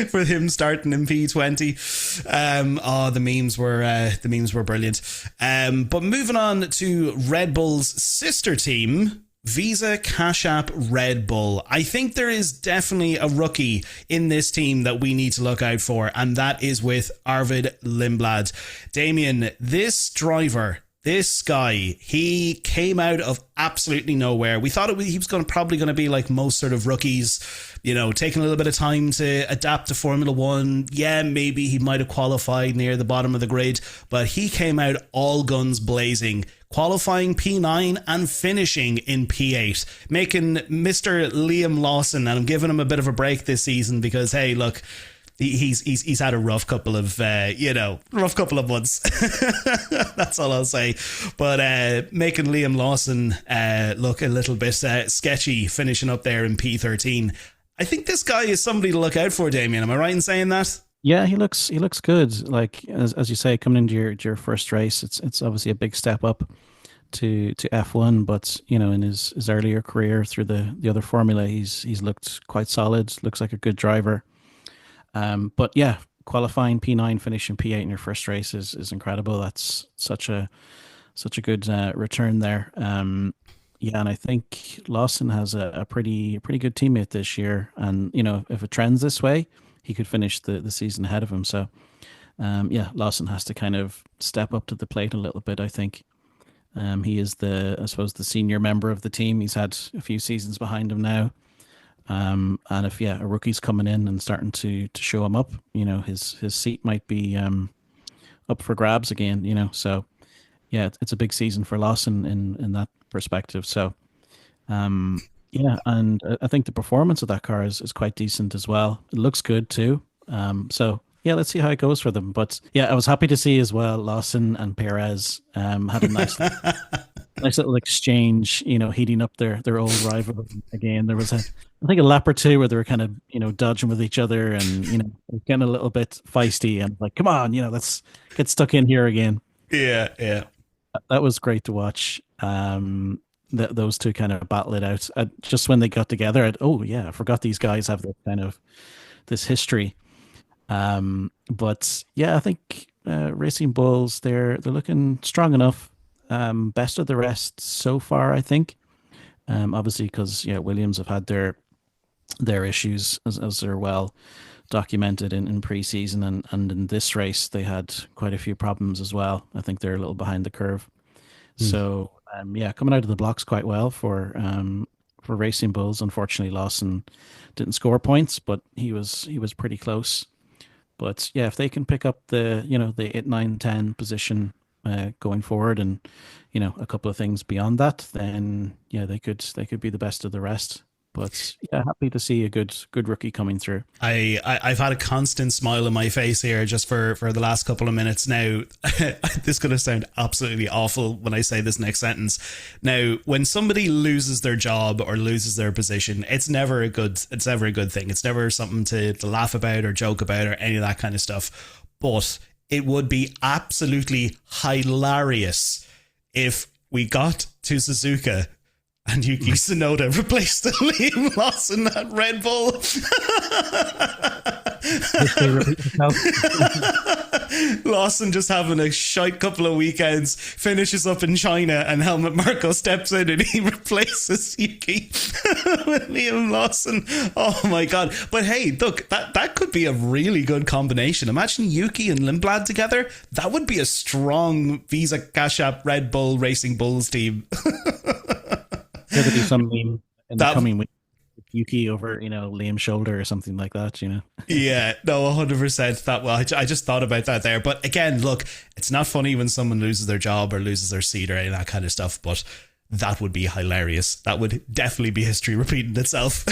S4: For him starting in P20. The memes were brilliant. But moving on to Red Bull's sister team, Visa Cash App Red Bull. I think there is definitely a rookie in this team that we need to look out for, and that is with Arvid Lindblad. Damien, this driver, this guy, he came out of absolutely nowhere. We thought he was probably going to be like most sort of rookies, you know, taking a little bit of time to adapt to Formula One. Yeah, maybe he might have qualified near the bottom of the grid, but he came out all guns blazing, qualifying P9 and finishing in P8, making Mr. Liam Lawson, and I'm giving him a bit of a break this season because, hey, look, he's had a rough couple of months. That's all I'll say. But making Liam Lawson look a little bit sketchy, finishing up there in P13. I think this guy is somebody to look out for, Damien. Am I right in saying that?
S6: Yeah, he looks good. Like as you say, coming into your first race, it's obviously a big step up to F1. But you know, in his earlier career through the other formula, he's looked quite solid. Looks like a good driver. But yeah, qualifying P9, finishing P8 in your first race is incredible. That's such a good return there. Yeah, and I think Lawson has a pretty good teammate this year, and you know, if it trends this way, he could finish the season ahead of him. So yeah, Lawson has to kind of step up to the plate a little bit, I think. He is I suppose the senior member of the team. He's had a few seasons behind him now. And if a rookie's coming in and starting to show him up, you know, his seat might be up for grabs again, you know. So yeah, it's a big season for Lawson in that perspective. So yeah, and I think the performance of that car is quite decent as well. It looks good too. So yeah, let's see how it goes for them. But yeah, I was happy to see as well Lawson and Perez had a nice little exchange, you know, heating up their old rival again. There was I think a lap or two where they were kind of, you know, dodging with each other and, you know, getting a little bit feisty and like, come on, you know, let's get stuck in here again.
S4: Yeah.
S6: That was great to watch. Those two kind of battle it out. Just when they got together, I forgot these guys have this kind of this history. But yeah, I think Racing Bulls, they're looking strong enough. Best of the rest so far, I think. Obviously, because Williams have had their issues as they're well documented in preseason, and in this race they had quite a few problems as well. I think they're a little behind the curve. So coming out of the blocks quite well for Racing Bulls. Unfortunately, Lawson didn't score points, but he was pretty close. But yeah, if they can pick up the 8, 9, 10 position going forward, and you know, a couple of things beyond that, then yeah, they could be the best of the rest. But yeah, happy to see a good rookie coming through.
S4: I've had a constant smile on my face here just for the last couple of minutes now. This is going to sound absolutely awful when I say this next sentence. Now, when somebody loses their job or loses their position, it's never a good thing. It's never something to laugh about or joke about or any of that kind of stuff. But it would be absolutely hilarious if we got to Suzuka and Yuki Tsunoda replaced Liam Lawson at Red Bull. Lawson just having a shite couple of weekends, finishes up in China, and Helmut Marko steps in and he replaces Yuki with Liam Lawson. Oh my god. But hey, look, that could be a really good combination. Imagine Yuki and Lindblad together. That would be a strong Visa Cash App Red Bull Racing Bulls team.
S6: There could be some meme in the coming week. Yuki over, Liam's shoulder or something like that,
S4: Yeah, no, 100%. That, well, I just thought about that there. But again, look, it's not funny when someone loses their job or loses their seat or any of that kind of stuff, but that would be hilarious. That would definitely be history repeating itself.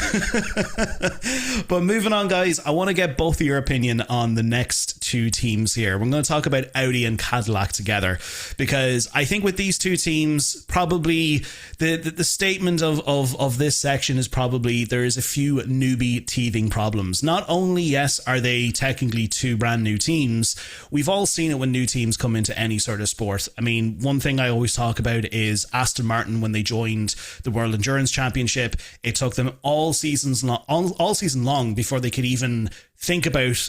S4: But moving on, guys, I want to get both of your opinion on the next two teams here. We're going to talk about Audi and Cadillac together, because I think with these two teams, probably the statement of this section is probably there is a few newbie teething problems. Not only, yes, are they technically two brand new teams, we've all seen it when new teams come into any sort of sport. I mean, one thing I always talk about is Aston Martin. When they joined the World Endurance Championship, it took them all season long before they could even think about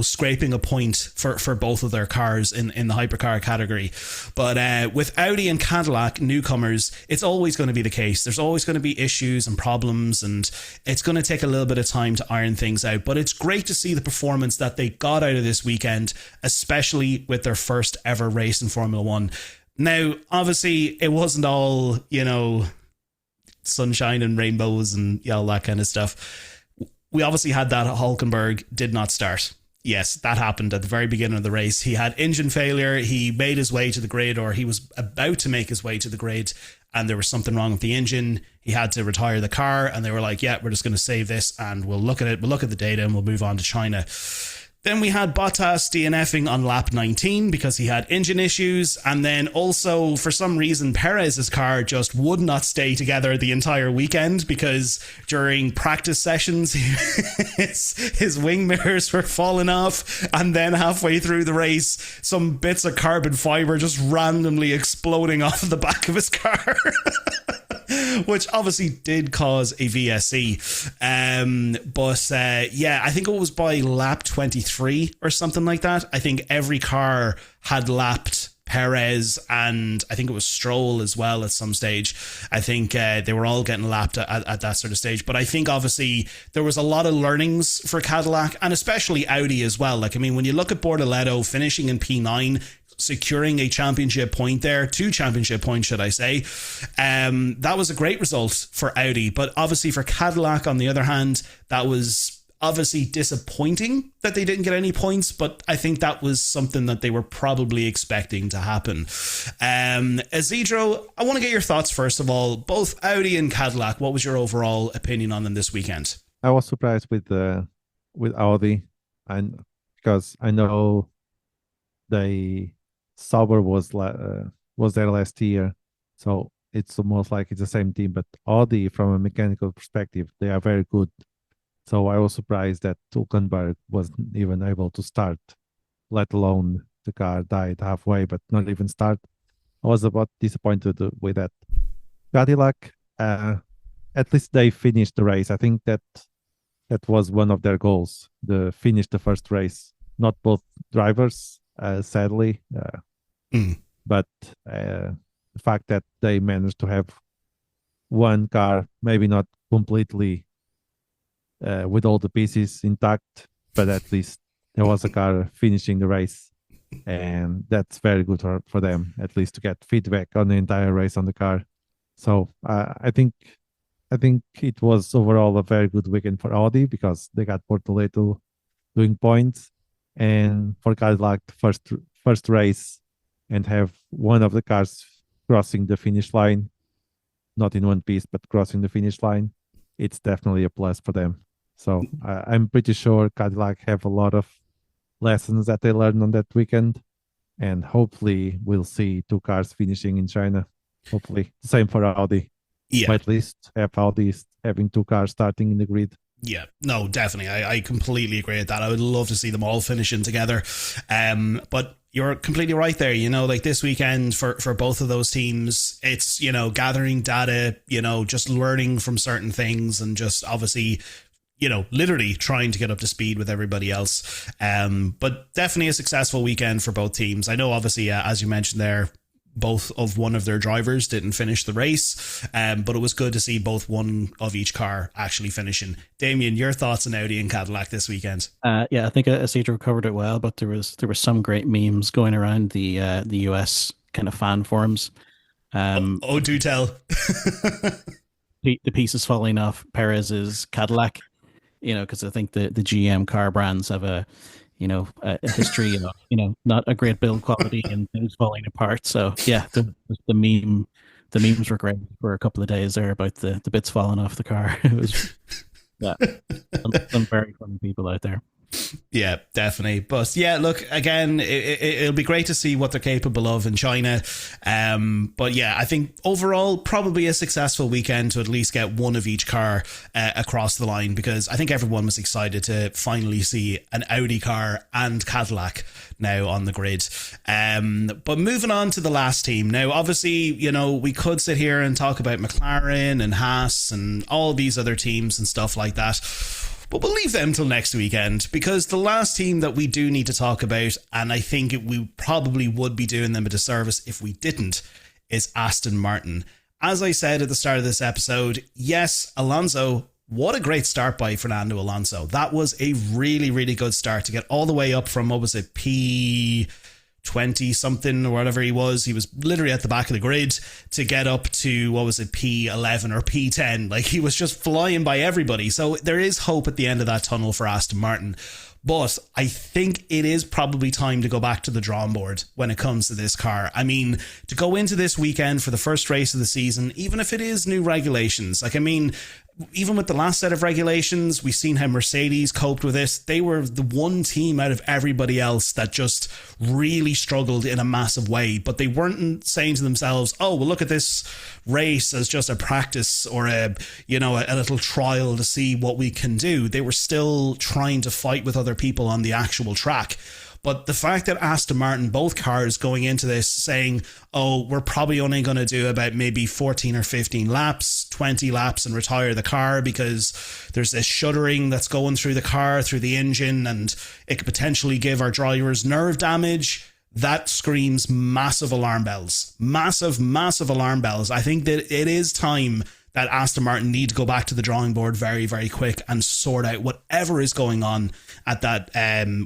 S4: scraping a point for both of their cars in the hypercar category. But with Audi and Cadillac newcomers, it's always going to be the case. There's always going to be issues and problems, and it's going to take a little bit of time to iron things out. But it's great to see the performance that they got out of this weekend, especially with their first ever race in Formula One. Now, obviously, it wasn't all, sunshine and rainbows and all that kind of stuff. We obviously had that Hulkenberg did not start. Yes, that happened at the very beginning of the race. He had engine failure. He made his way to the grid, or he was about to make his way to the grid, and there was something wrong with the engine. He had to retire the car, and they were like, yeah, we're just going to save this, and we'll look at it. We'll look at the data, and we'll move on to China. Then we had Bottas DNFing on lap 19 because he had engine issues. And then also, for some reason, Perez's car just would not stay together the entire weekend, because during practice sessions, his wing mirrors were falling off. And then halfway through the race, some bits of carbon fiber just randomly exploding off the back of his car. Which obviously did cause a VSC. But I think it was by lap 23 or something like that. I think every car had lapped Perez, and I think it was Stroll as well at some stage. I think they were all getting lapped at that sort of stage. But I think obviously there was a lot of learnings for Cadillac, and especially Audi as well. Like, I mean, when you look at Bortoleto finishing in P9, securing a championship point there, 2 championship points, should I say. That was a great result for Audi. But obviously for Cadillac, on the other hand, that was obviously disappointing that they didn't get any points, but I think that was something that they were probably expecting to happen. Isidro, I want to get your thoughts first of all. Both Audi and Cadillac, what was your overall opinion on them this weekend?
S5: I was surprised with Audi, and because I know Sauber was there last year, so it's almost like it's the same team. But Audi, from a mechanical perspective, they are very good. So I was surprised that Hulkenberg wasn't even able to start, let alone the car died halfway, but not even start. I was about disappointed with that. Cadillac, at least they finished the race. I think that was one of their goals, to finish the first race. Not both drivers, sadly, but the fact that they managed to have one car, maybe not completely with all the pieces intact, but at least there was a car finishing the race, and that's very good for them, at least to get feedback on the entire race on the car. So I think it was overall a very good weekend for Audi, because they got Bortoleto doing points, and for Cadillac, first race, and have one of the cars crossing the finish line, not in one piece, but crossing the finish line. It's definitely a plus for them. So I'm pretty sure Cadillac have a lot of lessons that they learned on that weekend, and hopefully we'll see 2 cars finishing in China. Hopefully. Same for Audi.
S4: Yeah.
S5: Or at least have Audi having 2 cars starting in the grid.
S4: Yeah, no, definitely. I completely agree with that. I would love to see them all finishing together. But you're completely right there. Like this weekend for both of those teams, it's, gathering data, just learning from certain things, and just obviously literally trying to get up to speed with everybody else. But definitely a successful weekend for both teams. I know, obviously, as you mentioned there, both of one of their drivers didn't finish the race, but it was good to see both one of each car actually finishing. Damien, your thoughts on Audi and Cadillac this weekend?
S6: Yeah, I think Isidro covered it well, but there was some great memes going around the US kind of fan forums.
S4: Do tell.
S6: The pieces falling off Perez's Cadillac, because I think the GM car brands have a history of, not a great build quality and things falling apart. So yeah, the memes were great for a couple of days there about the bits falling off the car. It was, some very funny people out there.
S4: Yeah, definitely. But yeah, look, again, it'll be great to see what they're capable of in China. But yeah, I think overall, probably a successful weekend to at least get one of each car across the line, because I think everyone was excited to finally see an Audi car and Cadillac now on the grid. But moving on to the last team. Now, obviously, we could sit here and talk about McLaren and Haas and all these other teams and stuff like that. But we'll leave them till next weekend, because the last team that we do need to talk about, and I think we probably would be doing them a disservice if we didn't, is Aston Martin. As I said at the start of this episode, yes, Alonso, what a great start by Fernando Alonso. That was a really, really good start to get all the way up from, P20 something or whatever he was literally at the back of the grid, to get up to P11 or P10. Like, he was just flying by everybody. So there is hope at the end of that tunnel for Aston Martin. But I think it is probably time to go back to the drawing board when it comes to this car. I mean, to go into this weekend for the first race of the season, even if it is new regulations, even with the last set of regulations, we've seen how Mercedes coped with it. They were the one team out of everybody else that just really struggled in a massive way. But they weren't saying to themselves, oh, well, look at this race as just a practice or a little trial to see what we can do. They were still trying to fight with other people on the actual track. But the fact that Aston Martin, both cars going into this saying, oh, we're probably only going to do about maybe 14 or 15 laps, 20 laps and retire the car because there's this shuddering that's going through the car, through the engine, and it could potentially give our drivers nerve damage. That screams massive alarm bells. Massive, massive alarm bells. I think that it is time that Aston Martin need to go back to the drawing board very, very quick and sort out whatever is going on at that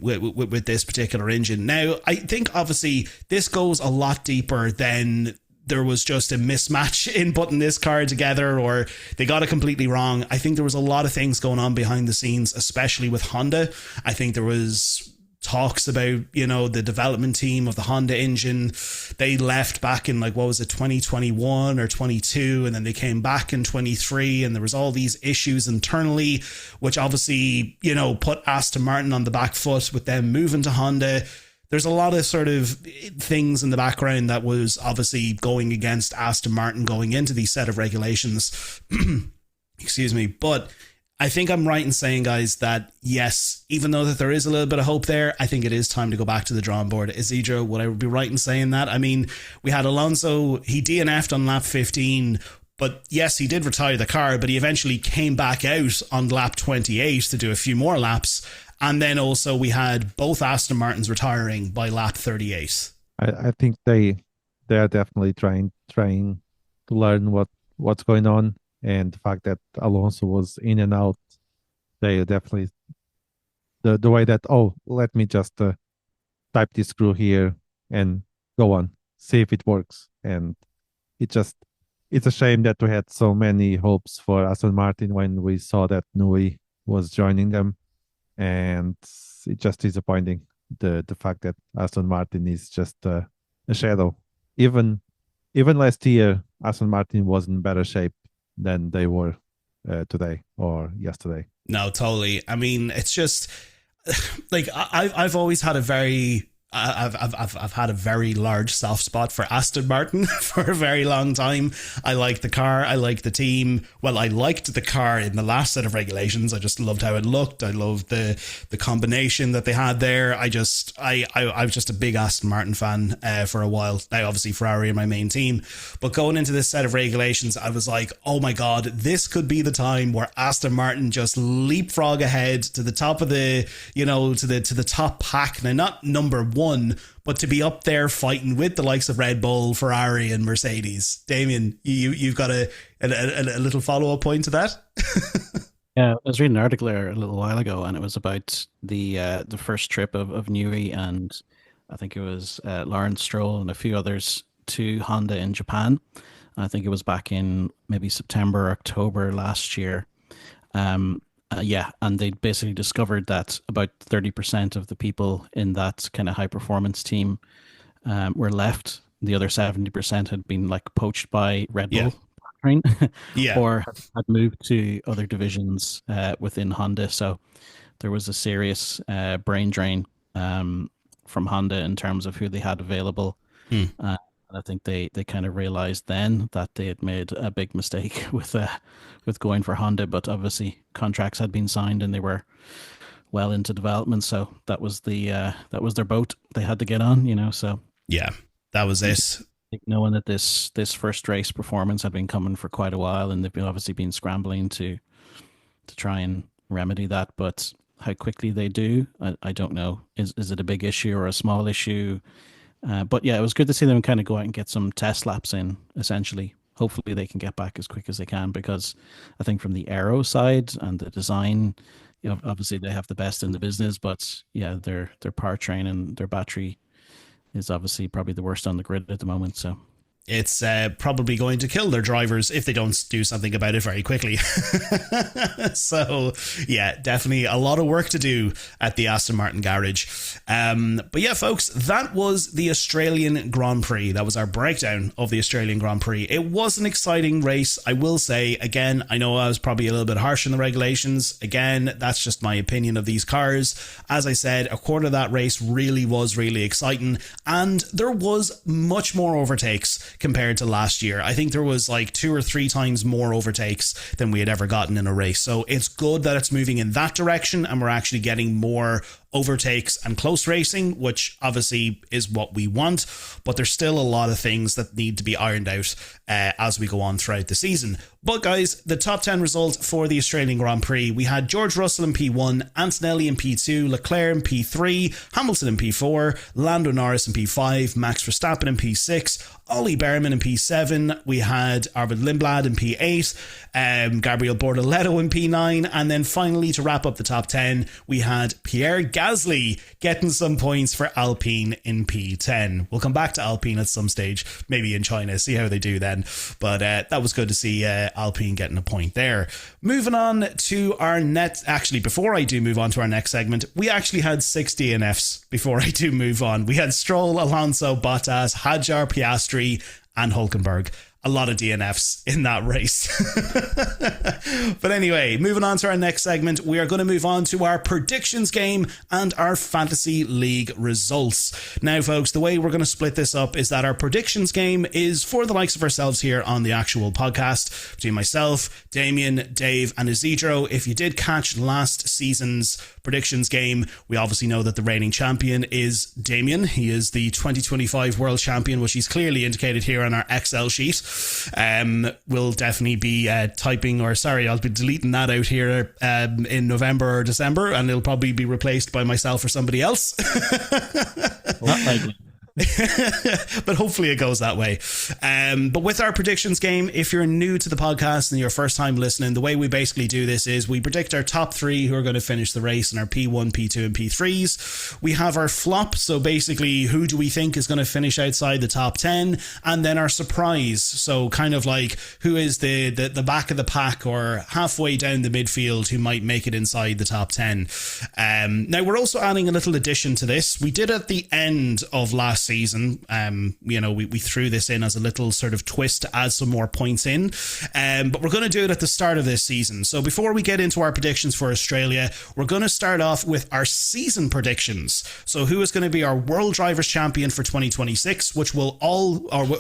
S4: with this particular engine. Now, I think obviously this goes a lot deeper than there was just a mismatch in putting this car together or they got it completely wrong. I think there was a lot of things going on behind the scenes, especially with Honda. I think there was talks about, the development team of the Honda engine. They left back in 2021 or 22, and then they came back in 23, and there was all these issues internally, which obviously, put Aston Martin on the back foot with them moving to Honda. There's a lot of sort of things in the background that was obviously going against Aston Martin going into these set of regulations. Excuse me. But I think I'm right in saying, guys, that yes, even though that there is a little bit of hope there, I think it is time to go back to the drawing board. Isidro, would I be right in saying that? I mean, we had Alonso, he DNF'd on lap 15, but yes, he did retire the car, but he eventually came back out on lap 28 to do a few more laps. And then also we had both Aston Martins retiring by lap 38.
S5: I think they are definitely trying to learn what's going on. And the fact that Alonso was in and out, they definitely the way that, let me just type this screw here and go on, see if it works. And it's a shame that we had so many hopes for Aston Martin when we saw that Nui was joining them, and it's just disappointing. The fact that Aston Martin is just a shadow. Even last year, Aston Martin was in better shape than they were today or yesterday.
S4: No, totally. I mean, it's just I've always had a very I've had a very large soft spot for Aston Martin for a very long time. I like the car. I like the team. Well, I liked the car in the last set of regulations. I just loved how it looked. I loved the combination that they had there. I was just a big Aston Martin fan for a while. Now, obviously, Ferrari are my main team. But going into this set of regulations, I was like, oh my God, this could be the time where Aston Martin just leapfrog ahead to the top of the, to the top pack. Now, not number one, but to be up there fighting with the likes of Red Bull, Ferrari and Mercedes. Damien, you've got a little follow-up point to that?
S6: Yeah, I was reading an article there a little while ago, and it was about the first trip of Newey and I think it was Lawrence Stroll and a few others to Honda in Japan. I think it was back in maybe September, October last year. And they basically discovered that about 30% of the people in that kind of high performance team were left. The other 70% had been like poached by Red Bull, or had moved to other divisions within Honda. So there was a serious brain drain from Honda in terms of who they had available. And I think they kind of realized then that they had made a big mistake with going for Honda, but obviously contracts had been signed and they were well into development, so that was their boat they had to get on, so
S4: yeah, that was it.
S6: Knowing that this first race performance had been coming for quite a while, and they've obviously been scrambling to try and remedy that, but how quickly they do, I don't know. Is it a big issue or a small issue? But yeah, it was good to see them kind of go out and get some test laps in, essentially. Hopefully they can get back as quick as they can, because I think from the aero side and the design, obviously they have the best in the business, but yeah, their powertrain and their battery is obviously probably the worst on the grid at the moment. So
S4: it's probably going to kill their drivers if they don't do something about it very quickly. So, yeah, definitely a lot of work to do at the Aston Martin garage. But yeah, folks, that was the Australian Grand Prix. That was our breakdown of the Australian Grand Prix. It was an exciting race, I will say. Again, I know I was probably a little bit harsh in the regulations. Again, that's just my opinion of these cars. As I said, a quarter of that race really was really exciting, and there was much more overtakes compared to last year. I think there was like 2 or 3 times more overtakes than we had ever gotten in a race. So it's good that it's moving in that direction, and we're actually getting more overtakes and close racing, which obviously is what we want, but there's still a lot of things that need to be ironed out as we go on throughout the season. But guys, the top 10 results for the Australian Grand Prix: we had George Russell in P1, Antonelli in P2, Leclerc in P3, Hamilton in P4, Lando Norris in P5, Max Verstappen in P6, Ollie Behrman in P7, we had Arvid Lindblad in P8, Gabriel Bortoleto in P9, and then finally, to wrap up the top 10, we had Pierre Gasly getting some points for Alpine in P10. We'll come back to Alpine at some stage, maybe in China, see how they do then. But that was good to see Alpine getting a point there. Moving on to our before I do move on to our next segment, we actually had 6 DNFs before I do move on. We had Stroll, Alonso, Bottas, Hadjar, Piastri, and Hulkenberg. A lot of DNFs in that race. But anyway, moving on to our next segment, we are going to move on to our predictions game and our fantasy league results. Now, folks, the way we're going to split this up is that our predictions game is for the likes of ourselves here on the actual podcast, between myself, Damien, Dave, and Isidro. If you did catch last season's predictions game, we obviously know that the reigning champion is Damien. He is the 2025 world champion, which he's clearly indicated here on our Excel sheet. We'll definitely be I'll be deleting that out here in November or December, and it'll probably be replaced by myself or somebody else.
S6: Not likely.
S4: But hopefully it goes that way. But with our predictions game, if you're new to the podcast and your first time listening, the way we basically do this is we predict our top 3 who are going to finish the race in our P1, P2 and P3s. We have our flop, so basically who do we think is going to finish outside the top 10, and then our surprise, so kind of like who is the back of the pack or halfway down the midfield who might make it inside the top 10. Now we're also adding a little addition to this. We did at the end of last last season. We threw this in as a little sort of twist to add some more points in. But we're going to do it at the start of this season. So before we get into our predictions for Australia, we're going to start off with our season predictions. So who is going to be our World Drivers' Champion for 2026, which will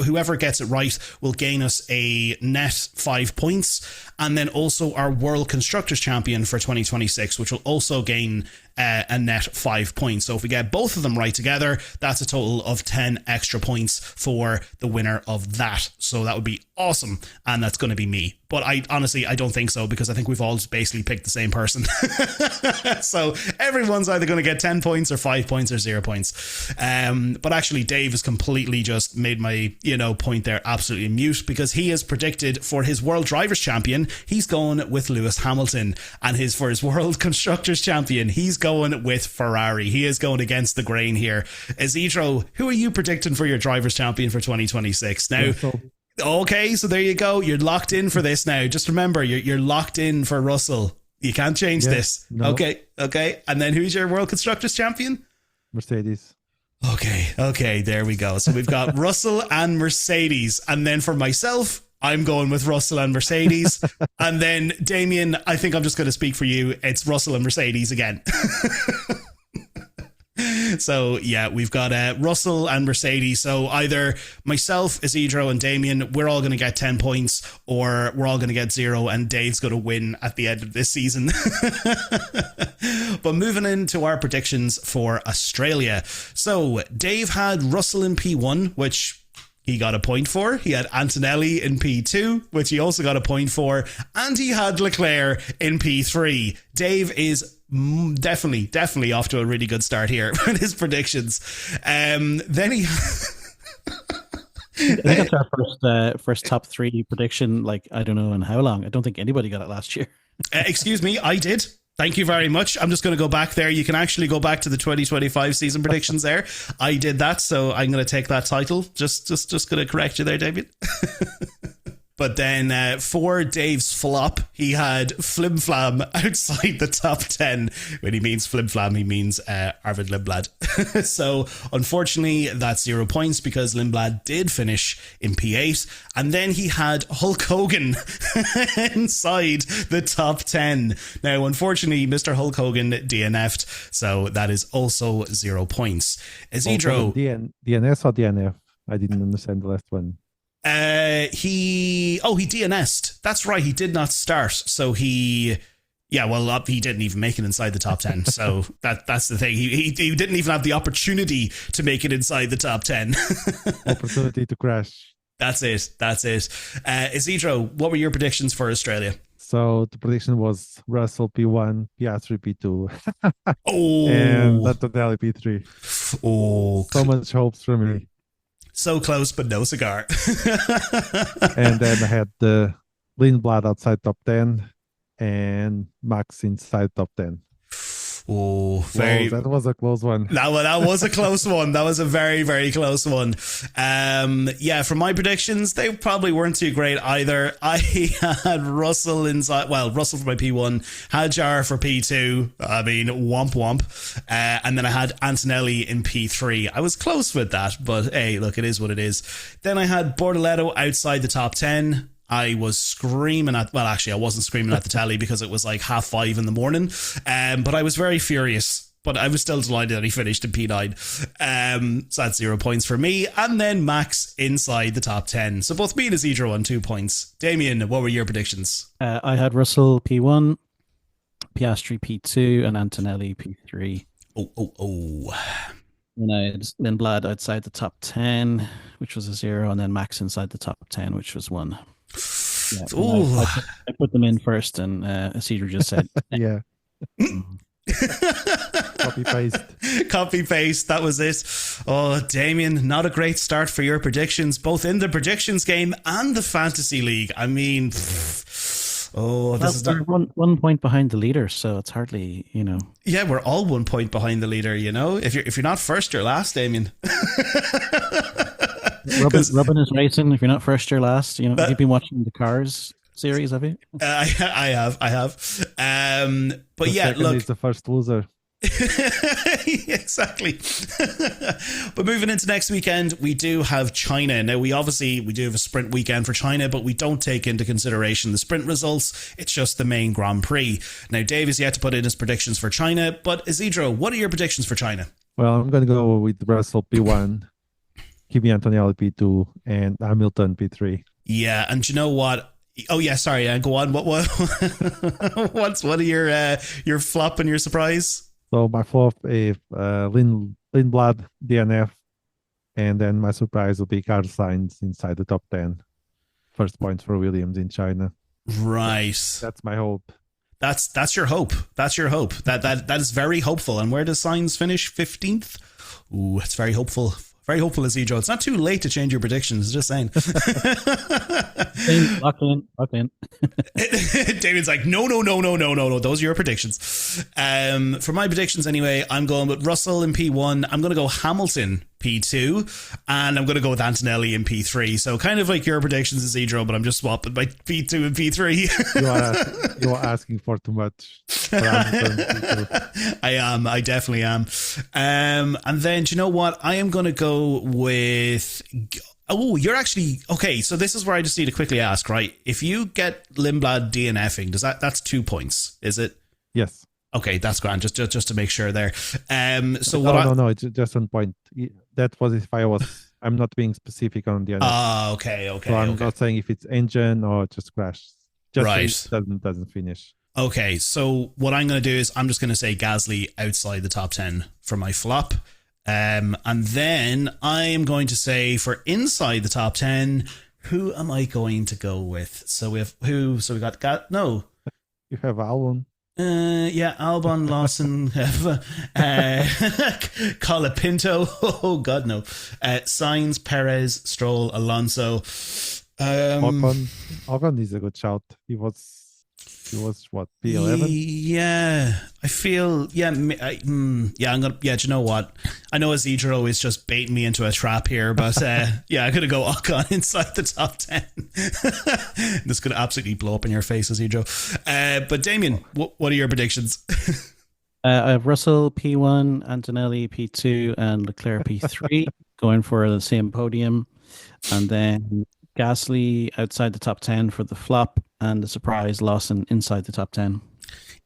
S4: whoever gets it right will gain us a net 5 points. And then also our World Constructors' Champion for 2026, which will also gain a net 5 points. So if we get both of them right together, that's a total of 10 extra points for the winner of that. So that would be awesome. And that's going to be me. But I don't think so, because I think we've all basically picked the same person. So everyone's either going to get 10 points or 5 points or 0 points. But actually, Dave has completely just made my, point there absolutely mute, because he has predicted for his World Drivers' Champion, he's going with Lewis Hamilton. And for his World Constructors' Champion, he's going with Ferrari. He is going against the grain here. Isidro, who are you predicting for your Drivers' Champion for 2026? Now, okay, so there you go. You're locked in for this now. Just remember, you're locked in for Russell. You can't change this. No. Okay. And then who's your World Constructors' Champion?
S5: Mercedes.
S4: Okay, there we go. So we've got Russell and Mercedes. And then for myself, I'm going with Russell and Mercedes. And then Damien, I think I'm just going to speak for you. It's Russell and Mercedes again. So yeah, we've got Russell and Mercedes. So either myself, Isidro and Damien, we're all going to get 10 points, or we're all going to get 0 and Dave's going to win at the end of this season. But moving into our predictions for Australia. So Dave had Russell in P1, which he got a point for. He had Antonelli in P2, which he also got a point for. And he had Leclerc in P3. Dave is definitely off to a really good start here with his predictions. Then he
S6: I think that's our first top 3 prediction, I don't know in how long. I don't think anybody got it last year.
S4: Excuse me, I did. Thank you very much. I'm just going to go back there. You can actually go back to the 2025 season predictions there. I did that, so I'm going to take that title. Just going to correct you there, David. But then for Dave's flop, he had Flim Flam outside the top 10. When he means Flim Flam, he means Arvid Lindblad. So unfortunately, that's 0 points, because Lindblad did finish in P8. And then he had Hulk Hogan inside the top 10. Now, unfortunately, Mr. Hulk Hogan DNF'd. So that is also 0 points. Isidro.
S5: DNS or DNF? I didn't understand the last one.
S4: He DNS'd. That's right. He did not start. So he didn't even make it inside the top 10. So that's the thing. He didn't even have the opportunity to make it inside the top 10.
S5: Opportunity to crash.
S4: That's it. Isidro, what were your predictions for Australia?
S5: So the prediction was Russell P1, Piastri P2,
S4: Oh,
S5: and Antonelli P3.
S4: Oh,
S5: so much hopes for me.
S4: So close, but no cigar.
S5: And then I had the Lindblad outside top 10 and Max inside top 10.
S4: Oh,
S5: that was a close one.
S4: That was a close one. That was a very, very close one. For my predictions, they probably weren't too great either. I had Russell inside, Russell for my P1, Hadjar for P2. I mean, womp womp. And then I had Antonelli in P3. I was close with that, but hey, look, it is what it is. Then I had Bortoletto outside the top 10. I was screaming I wasn't screaming at the telly because it was like 5:30 in the morning. But I was very furious. But I was still delighted that he finished in P9. So that's 0 points for me. And then Max inside the top 10. So both me and Isidro on 2 points. Damien, what were your predictions?
S6: I had Russell P1, Piastri P2, and Antonelli P3.
S4: Oh.
S6: And I had Lindblad outside the top 10, which was a 0, and then Max inside the top 10, which was 1. Yeah, I put them in first, and Isidro just said,
S5: yeah.
S4: Copy paste. That was it. Oh, Damien, not a great start for your predictions, both in the predictions game and the fantasy league. I mean, this is not...
S6: 1 point behind the leader, so it's hardly,
S4: Yeah, we're all 1 point behind the leader. If you're not first, you're last, Damien.
S6: Robin is racing. If you're not first, you're last. You've been watching the Cars series, have you?
S4: I have. But yeah, look,
S5: he's the first loser.
S4: Exactly. But moving into next weekend, we do have China. Now, we do have a sprint weekend for China, but we don't take into consideration the sprint results. It's just the main Grand Prix. Now, Dave is yet to put in his predictions for China, but Isidro, what are your predictions for China?
S5: Well, I'm going to go with Russell P1, Kimi Antonelli P2, and Hamilton P3.
S4: Yeah, and you know what? Oh yeah, sorry. Go on. What what are your flop and your surprise?
S5: So my flop is Lindblad DNF, and then my surprise will be Carlos Sainz inside the top 10. First points for Williams in China.
S4: Right.
S5: That's my hope.
S4: That's your hope. That's your hope. That is very hopeful. And where does Sainz finish? 15th? Ooh, it's very hopeful. Very hopeful, Isidro. It's not too late to change your predictions. Just saying.
S6: Lock in.
S4: David's like, no. Those are your predictions. For my predictions, anyway, I'm going with Russell in P1. I'm going to go Hamilton P2, and I'm going to go with Antonelli in P3. So kind of like your predictions, Isidro, but I'm just swapping my P2 and P3.
S5: You are asking for too much. For
S4: I am. I definitely am. And then, do you know what? I am going to go with... Oh, you're actually... Okay, so this is where I just need to quickly ask, right? If you get Lindblad DNFing, that's 2 points, is it?
S5: Yes.
S4: Okay, that's grand. Just to make sure there. So
S5: No, it's just 1 point. That was if I was... I'm not being specific on the...
S4: okay.
S5: So I'm not saying if it's engine or just crash. Just
S4: right.
S5: So it doesn't finish.
S4: Okay, so what I'm going to do is I'm just going to say Gasly outside the top 10 for my flop. And then I am going to say for inside the top 10, who am I going to go with? So we have who? So we got
S5: You have Albon.
S4: Yeah, Albon, Lawson, Colapinto. Oh God, no. Sainz, Perez, Stroll, Alonso.
S5: Ocon is a good shout. He was what, P11?
S4: Yeah, I feel, I'm gonna, do you know what? I know Isidro is just baiting me into a trap here, but I'm gonna go Ocon inside the top 10. This could absolutely blow up in your face, Isidro. But Damien, what are your predictions?
S6: I have Russell P1, Antonelli P2, and Leclerc P3 going for the same podium, and then Gasly outside the top 10 for the flop, and the surprise Lawson inside the top 10.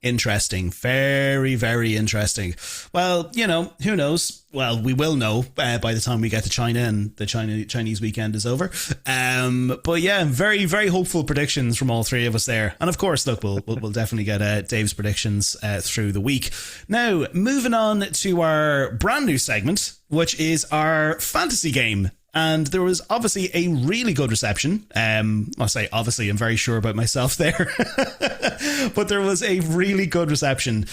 S4: Interesting. Very, very interesting. Well, who knows? Well, we will know by the time we get to China and the Chinese weekend is over. But yeah, very, very hopeful predictions from all three of us there. And of course, look, we'll definitely get Dave's predictions through the week. Now, moving on to our brand new segment, which is our fantasy game. And there was obviously a really good reception. I'll say obviously, I'm very sure about myself there. But there was a really good reception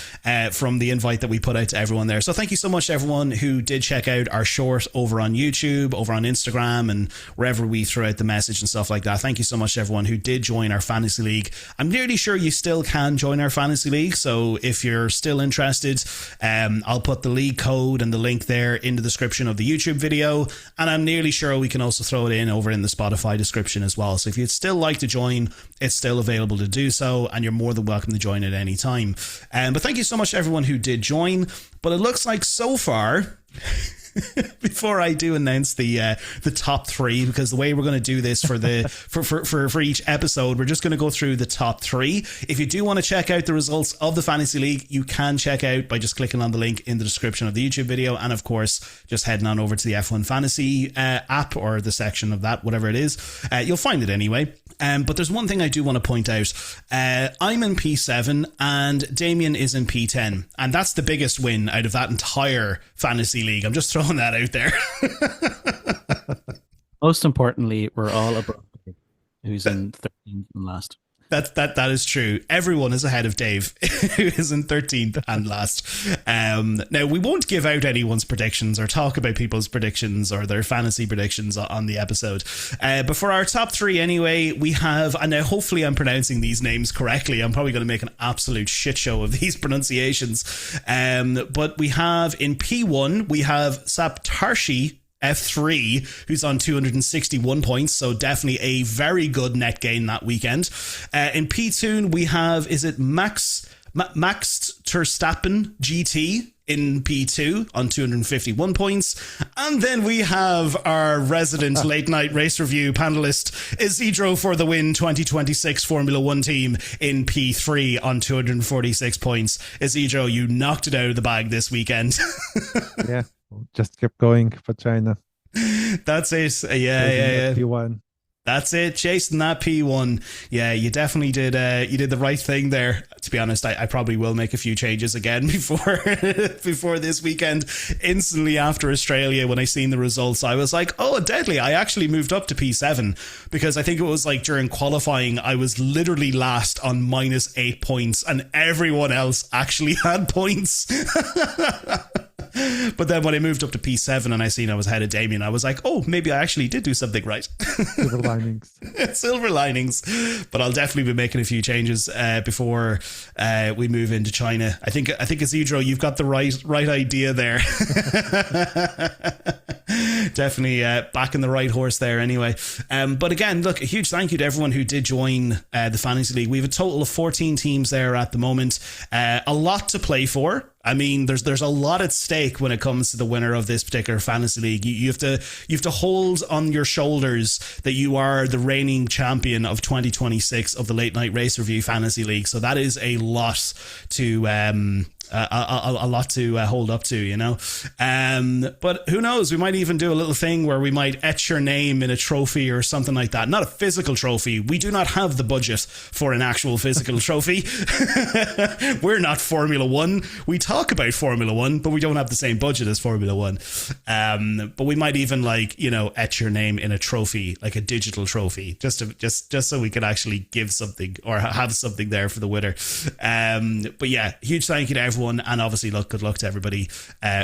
S4: from the invite that we put out to everyone there. So thank you so much to everyone who did check out our short over on YouTube, over on Instagram, and wherever we threw out the message and stuff like that. Thank you so much to everyone who did join our fantasy league. I'm nearly sure you still can join our fantasy league. So if you're still interested, I'll put the league code and the link there in the description of the YouTube video. And I'm nearly sure we can also throw it in over in the Spotify description as well. So if you'd still like to join, it's still available to do so, and you're more than welcome to join at any time. But thank you so much to everyone who did join. But it looks like so far... Before I do announce the top three, because the way we're going to do this for the for each episode, we're just going to go through the top three. If you do want to check out the results of the Fantasy League, you can check out by just clicking on the link in the description of the YouTube video, and of course just heading on over to the F1 Fantasy app, or the section of that, whatever it is. You'll find it anyway. But there's one thing I do want to point out. I'm in P7 and Damien is in P10, and that's the biggest win out of that entire Fantasy League. I'm just throwing that out there.
S6: Most importantly, we're all above Dave, who's in 13th and last.
S4: That is true. Everyone is ahead of Dave, who is in 13th and last. Now, we won't give out anyone's predictions or talk about people's predictions or their fantasy predictions on the episode. But for our top three anyway, we have, and now hopefully I'm pronouncing these names correctly. I'm probably going to make an absolute shit show of these pronunciations. But we have in P1, we have Saptarshi F3, who's on 261 points, so definitely a very good net gain that weekend. In P2, we have, is it Max Max Verstappen GT in P2 on 251 points. And then we have our resident late night race review panelist, Isidro for the win 2026 Formula One team in P3 on 246 points. Isidro, you knocked it out of the bag this weekend.
S5: Yeah, just kept going for China.
S4: That's it. Yeah.
S5: P1.
S4: That's it, chasing that P1. Yeah, you definitely did. You did the right thing there. To be honest, I probably will make a few changes again before this weekend. Instantly after Australia, when I seen the results, I was like, "Oh, deadly!" I actually moved up to P7 because I think it was like during qualifying, I was literally last on -8 points, and everyone else actually had points. But then when I moved up to P7 and I seen I was ahead of Damien, I was like, oh, maybe I actually did do something right.
S5: Silver linings.
S4: Silver linings. But I'll definitely be making a few changes before we move into China. I think Isidro, you've got the right idea there. Definitely backing the right horse there anyway. But again, look, a huge thank you to everyone who did join the Fantasy League. We have a total of 14 teams there at the moment. A lot to play for. I mean, there's a lot at stake when it comes to the winner of this particular fantasy league. You have to hold on your shoulders that you are the reigning champion of 2026 of the Late Night Race Review Fantasy League. So that is a lot to a lot to hold up to, you know. But who knows? We might even do a little thing where we might etch your name in a trophy or something like that. Not a physical trophy. We do not have the budget for an actual physical trophy. We're not Formula One. We talk about Formula One, but we don't have the same budget as Formula One. But we might even, like, you know, etch your name in a trophy, like a digital trophy, just so we could actually give something or have something there for the winner. But yeah, huge thank you to everyone. And obviously, good luck to everybody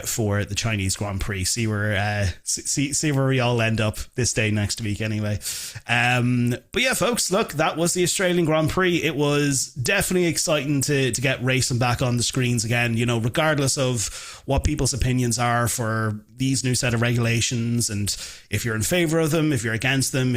S4: for the Chinese Grand Prix. See where we all end up this day next week anyway. But yeah, folks, look, that was the Australian Grand Prix. It was definitely exciting to get racing back on the screens again, you know, regardless of what people's opinions are for these new set of regulations, and if you're in favor of them, if you're against them,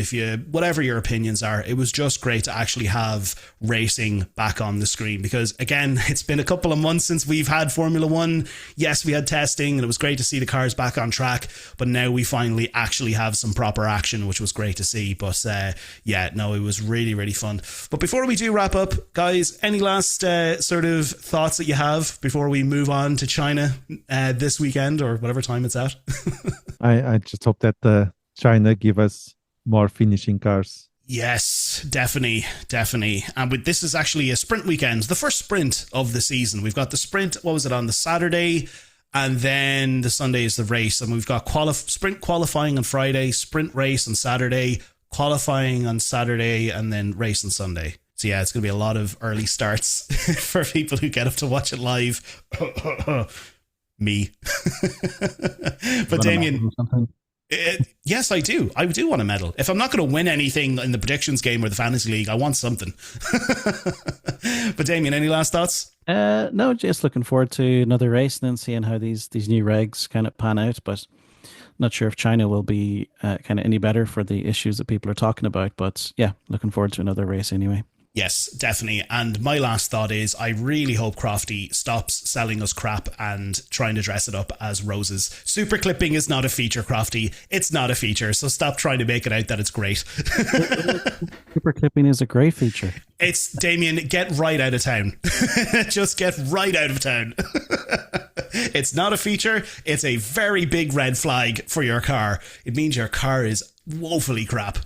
S4: whatever your opinions are. It was just great to actually have racing back on the screen, because again, it's been a couple of months since we've had Formula One. Yes, we had testing and it was great to see the cars back on track, but now we finally actually have some proper action, which was great to see. But yeah, no, it was really, really fun. But before we do wrap up, guys, any last sort of thoughts that you have before we move on to China this weekend or whatever time it's at?
S5: I just hope that China give us more finishing cars.
S4: Yes, definitely. And this is actually a sprint weekend, the first sprint of the season. We've got the sprint, what was it, on the Saturday, and then the Sunday is the race. And we've got sprint qualifying on Friday, sprint race on Saturday, qualifying on Saturday, and then race on Sunday. So yeah, it's going to be a lot of early starts for people who get up to watch it live. Me. But Damien... yes, I do. I do want a medal. If I'm not going to win anything in the predictions game or the fantasy league, I want something. But Damien, any last thoughts?
S6: No, just looking forward to another race and then seeing how these new regs kind of pan out. But not sure if China will be kind of any better for the issues that people are talking about. But yeah, looking forward to another race anyway.
S4: Yes, definitely. And my last thought is I really hope Crofty stops selling us crap and trying to dress it up as roses. Super clipping is not a feature, Crofty. It's not a feature. So stop trying to make it out that it's great.
S6: Super clipping is a great feature.
S4: It's, Damien, get right out of town. Just get right out of town. It's not a feature. It's a very big red flag for your car. It means your car is woefully crap.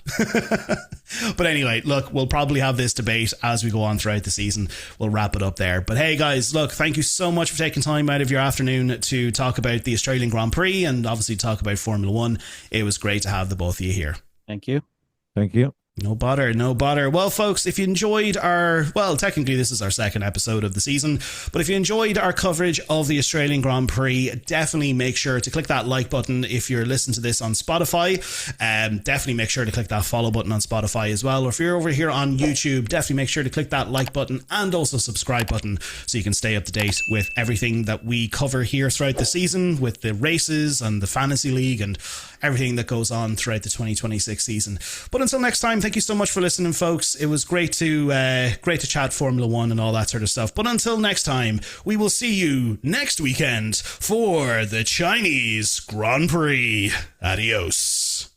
S4: But anyway, look, we'll probably have this debate as we go on throughout the season. We'll wrap it up there. But hey guys, look, thank you so much for taking time out of your afternoon to talk about the Australian Grand Prix and obviously talk about Formula One. It was great to have the both of you here.
S6: Thank you.
S5: Thank you.
S4: No bother. Well, folks, if you enjoyed technically this is our second episode of the season, but if you enjoyed our coverage of the Australian Grand Prix, definitely make sure to click that like button if you're listening to this on Spotify. Definitely make sure to click that follow button on Spotify as well. Or if you're over here on YouTube, definitely make sure to click that like button and also subscribe button so you can stay up to date with everything that we cover here throughout the season, with the races and the Fantasy League and everything that goes on throughout the 2026 season. But until next time, thank you so much for listening, folks. It was great to chat Formula One and all that sort of stuff. But until next time, we will see you next weekend for the Chinese Grand Prix. Adios.